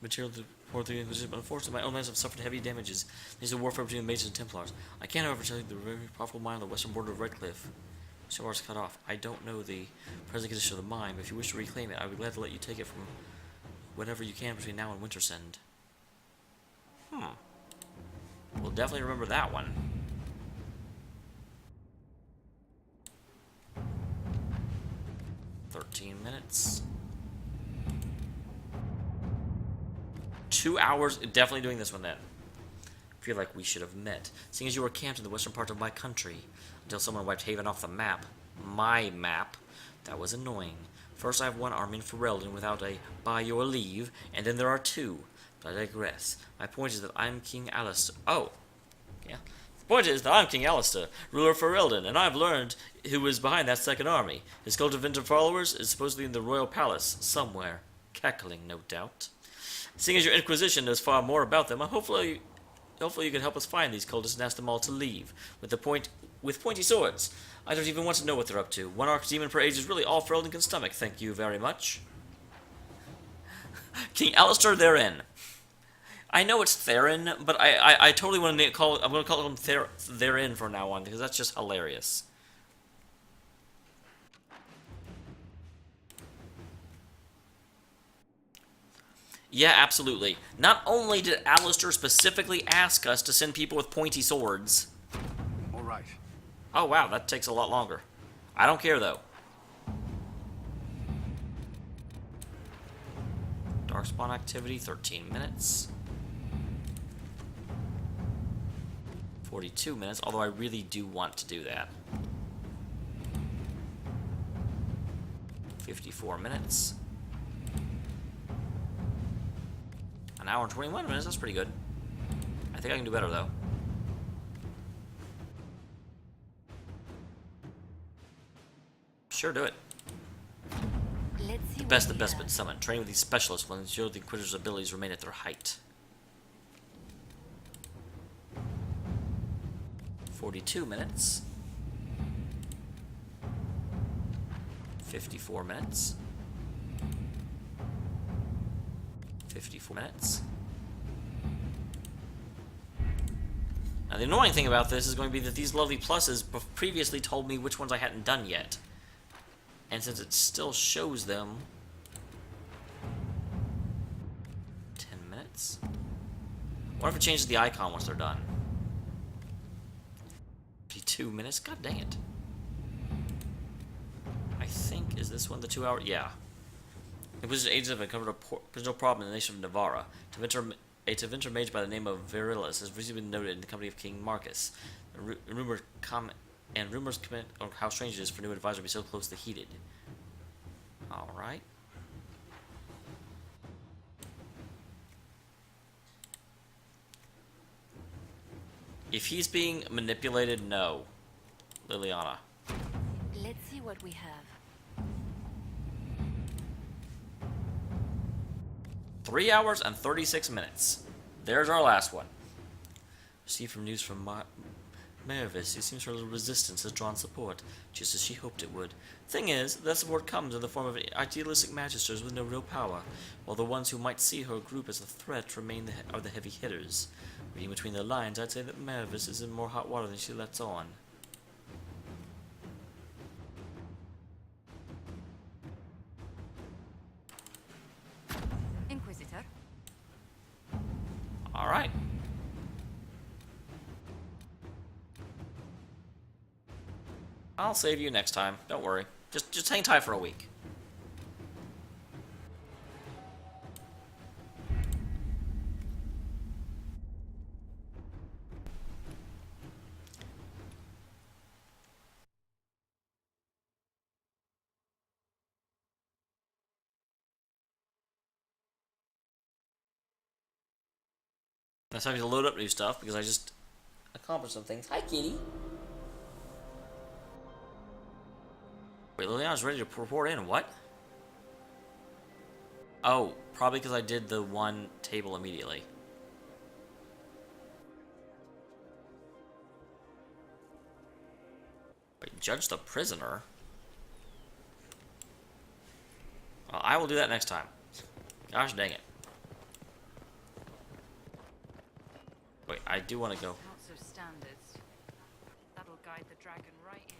material to pour through the Inquisition, but unfortunately my own lands have suffered heavy damages. There's a warfare between the Mages and Templars. I can't, however, tell you the very powerful mine on the western border of Redcliffe. So is cut off. I don't know the present condition of the mine, but if you wish to reclaim it, I would be glad to let you take it from whenever you can between now and Wintersend. We'll definitely remember that one. $13 minutes. 2 hours. Definitely doing this one then. Feel like we should have met. Seeing as you were camped in the western part of my country until someone wiped Haven off the map. My map. That was annoying. First I have one army in Ferelden without a by your leave, and then there are two. But I digress. My point is that I'm King Alistair. Oh. Yeah. The point is that I'm King Alistair, ruler of Ferelden, and I've learned who is behind that second army. His cult of winter followers is supposedly in the royal palace, somewhere. Cackling, no doubt. Seeing as your Inquisition knows far more about them, hopefully you can help us find these cultists and ask them all to leave. With pointy swords. I don't even want to know what they're up to. One archdemon per age is really all Ferelden can stomach. Thank you very much. King Alistair therein. I know it's Theron, but I totally want to call it. I'm going to call him therein from now on because that's just hilarious. Yeah, absolutely. Not only did Alistair specifically ask us to send people with pointy swords. All right. Oh wow, that takes a lot longer. I don't care though. Darkspawn activity, 13 minutes. 42 minutes, although I really do want to do that. 54 minutes. An hour and 21 minutes, that's pretty good. I think I can do better, though. Sure, do it. Let's see The best been summoned. Training with these specialists will ensure the Inquisitor's abilities remain at their height. 42 minutes. 54 minutes. 54 minutes. Now the annoying thing about this is going to be that these lovely pluses previously told me which ones I hadn't done yet. And since it still shows them... 10 minutes? What if it changes the icon once they're done? 52 minutes? God dang it. I think, is this one the 2 hour? Yeah. It was agents have uncovered a no problem in the nation of Navarra. A Tevinter mage by the name of Virilis has recently been noted in the company of King Marcus. Rumors comment on how strange it is for a new advisor to be so closely heated. Alright. If he's being manipulated, no. Liliana. Let's see what we have. 3 hours and 36 minutes. There's our last one. Received from news from Mavis. It seems her little resistance has drawn support, just as she hoped it would. Thing is, that support comes in the form of idealistic magisters with no real power, while the ones who might see her group as a threat are the heavy hitters. Reading between the lines, I'd say that Mavis is in more hot water than she lets on. Inquisitor. Alright. I'll save you next time. Don't worry. Just hang tight for a week. That's having to load up new stuff because I just accomplished some things. Hi, kitty. Wait, Liliana's ready to report in. What? Oh, probably because I did the one table immediately. Wait, judge the prisoner? Well, I will do that next time. Gosh dang it. Wait, I do want to go. Council standards. That'll guide the dragon right in.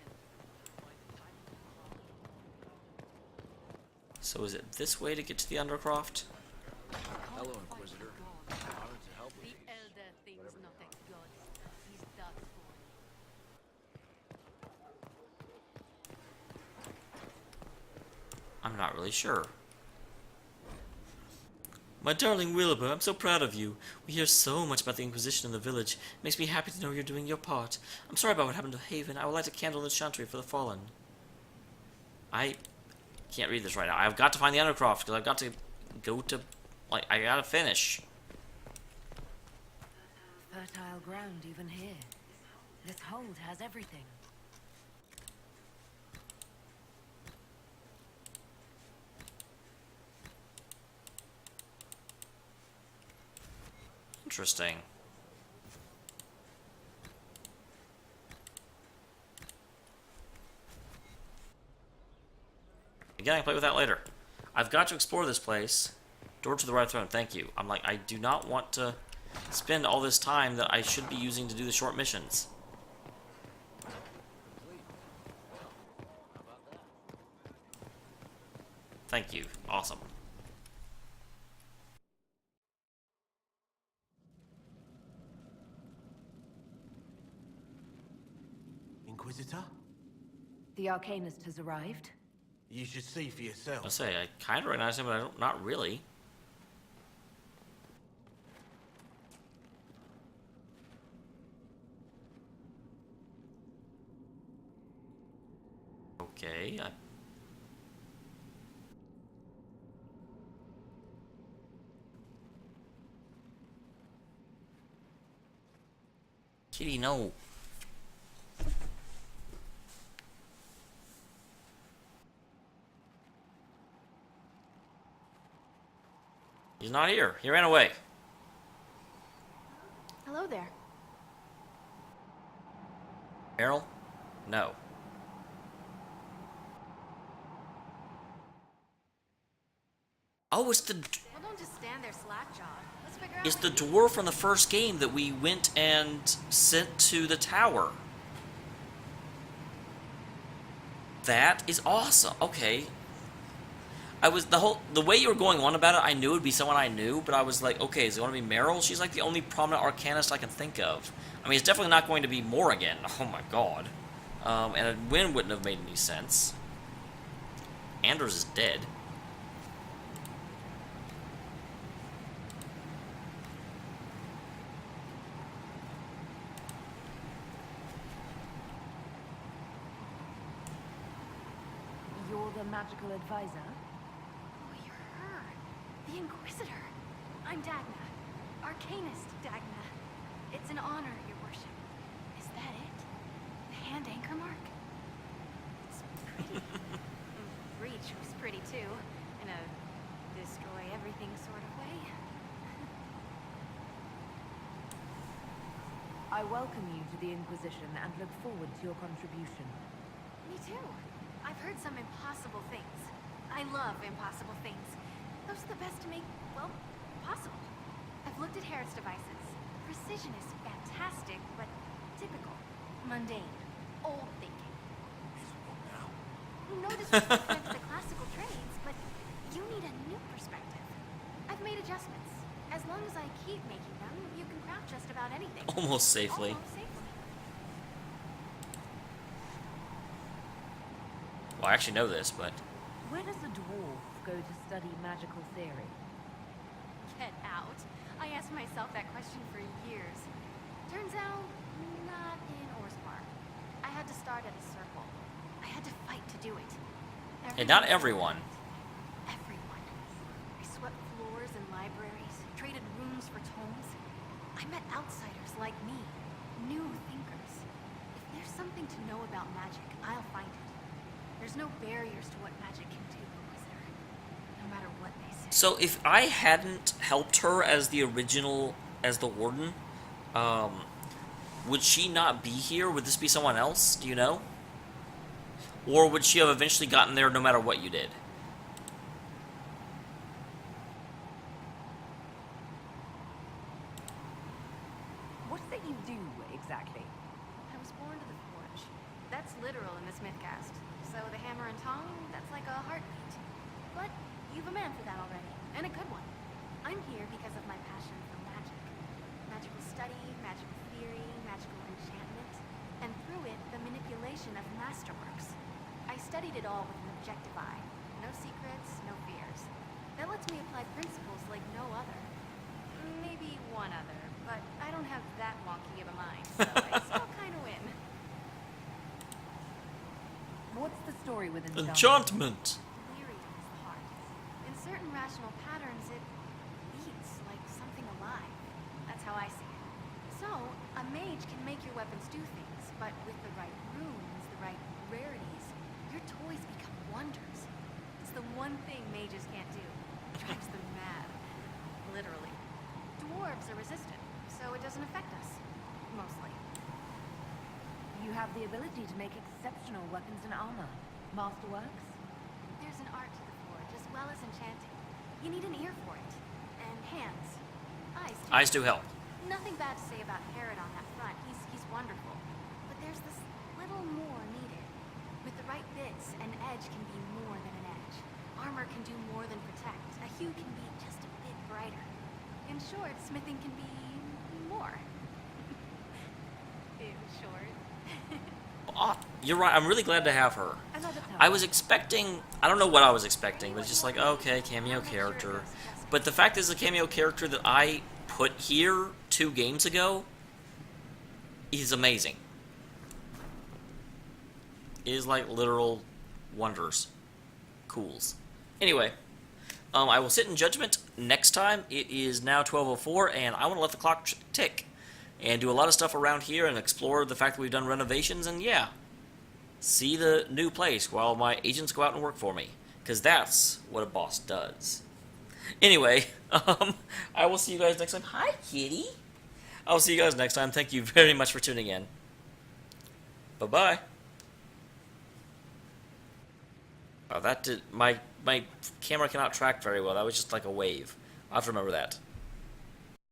So is it this way to get to the Undercroft? Hello, Inquisitor. Honored to help with The Elder thinks nothing good. He's done for. I'm not really sure. My darling Wilbur, I'm so proud of you. We hear so much about the Inquisition in the village. It makes me happy to know you're doing your part. I'm sorry about what happened to Haven. I will light a candle in the chantry for the fallen. I can't read this right now. I've got to find the Undercroft because I've got to go to... Like, I gotta finish. Fertile ground even here. This hold has everything. Interesting. Again, I can play with that later. I've got to explore this place. Door to the right throne, thank you. I'm like, I do not want to spend all this time that I should be using to do the short missions. Thank you. Awesome. Inquisitor? The Arcanist has arrived. You should see for yourself. I'll say, I kind of recognize him, but I don't, not really. Okay, Kitty, no. He's not here. He ran away. Hello there. Meryl? No. Oh, it's the... Well, don't just stand there slack-jawed. Let's figure out It's what the to do. dwarf from the first game that we went and sent to the tower. That is awesome. Okay. The way you were going on about it, I knew it would be someone I knew, but I was like, okay, is it going to be Meryl? She's like the only prominent arcanist I can think of. I mean, it's definitely not going to be Morrigan. Oh my god. And a win wouldn't have made any sense. Anders is dead. You're the magical advisor? Oh, you're her. The Inquisitor. I'm Dagna. Arcanist Dagna. It's an honor, your worship. Is that it? The hand anchor mark? It's pretty. Breach was pretty too. In a destroy everything sort of way. I welcome you to the Inquisition and look forward to your contribution. Me too. I've heard some impossible things. I love impossible things. Those are the best to make, well, possible. I've looked at Herod's devices. Precision is fantastic, but typical. Mundane. Old thinking. No disrespect to the classical trades, but you need a new perspective. I've made adjustments. As long as I keep making them, you can craft just about anything. Almost safely. Almost safely. Well, I actually know this, but... Where does a dwarf go to study magical theory? Get out. I asked myself that question for years. Turns out, not in Orspar. I had to start at a circle. I had to fight to do it. And not everyone. Everyone. I swept floors in libraries, traded rooms for tomes. I met outsiders like me, new thinkers. If there's something to know about magic, I'll find it. There's no barriers to what magic can do, Inquisitor. No matter what they say. So if I hadn't helped her as the original, as the warden, would she not be here? Would this be someone else? Do you know? Or would she have eventually gotten there no matter what you did? What is it you do, exactly? I was born to the forge. That's literal in this mythcast. So the hammer and tongue, that's like a heartbeat. But you've a man for that already, and a good one. I'm here because of my passion for magic. Magical study, magical theory, magical enchantment, and through it, the manipulation of masterworks. I studied it all with an objective eye. No secrets, no fears. That lets me apply principles like no other. Maybe one other, but I don't have that wonky of a mind, so I still kind of win. What's the story with enchantment? Enchantment! Delirium is the heart. In certain rational patterns, it beats like something alive. That's how I see it. So, a mage can make your weapons do things, but with the right runes, the right rarities, your toys become wonders. It's the one thing mages can't do. It drives them mad. Literally. Dwarves are resistant, so it doesn't affect us. Mostly. You have the ability to make exceptional weapons and armor. Masterworks? There's an art to the forge, as well as enchanting. You need an ear for it. And hands. Eyes, too. Eyes do help. Nothing bad to say about Herod on that front. He's wonderful. But there's this little more needed. With the right bits, an edge can be more than an edge. Armor can do more than protect. A hue can be just a bit brighter. In short, smithing can be more. In short. You're right, I'm really glad to have her. I was expecting, I don't know what I was expecting, but it's just like, okay, cameo character. But the fact is, the cameo character that I put here 2 games ago is amazing. It is like literal wonders. Cools. Anyway, I will sit in judgment next time. It is now 12:04, and I want to let the clock tick. And do a lot of stuff around here and explore the fact that we've done renovations and, yeah, see the new place while my agents go out and work for me. Because that's what a boss does. Anyway, I will see you guys next time. Hi, kitty. I'll see you guys next time. Thank you very much for tuning in. Bye-bye. Oh, that did... My camera cannot track very well. That was just like a wave. I'll have to remember that.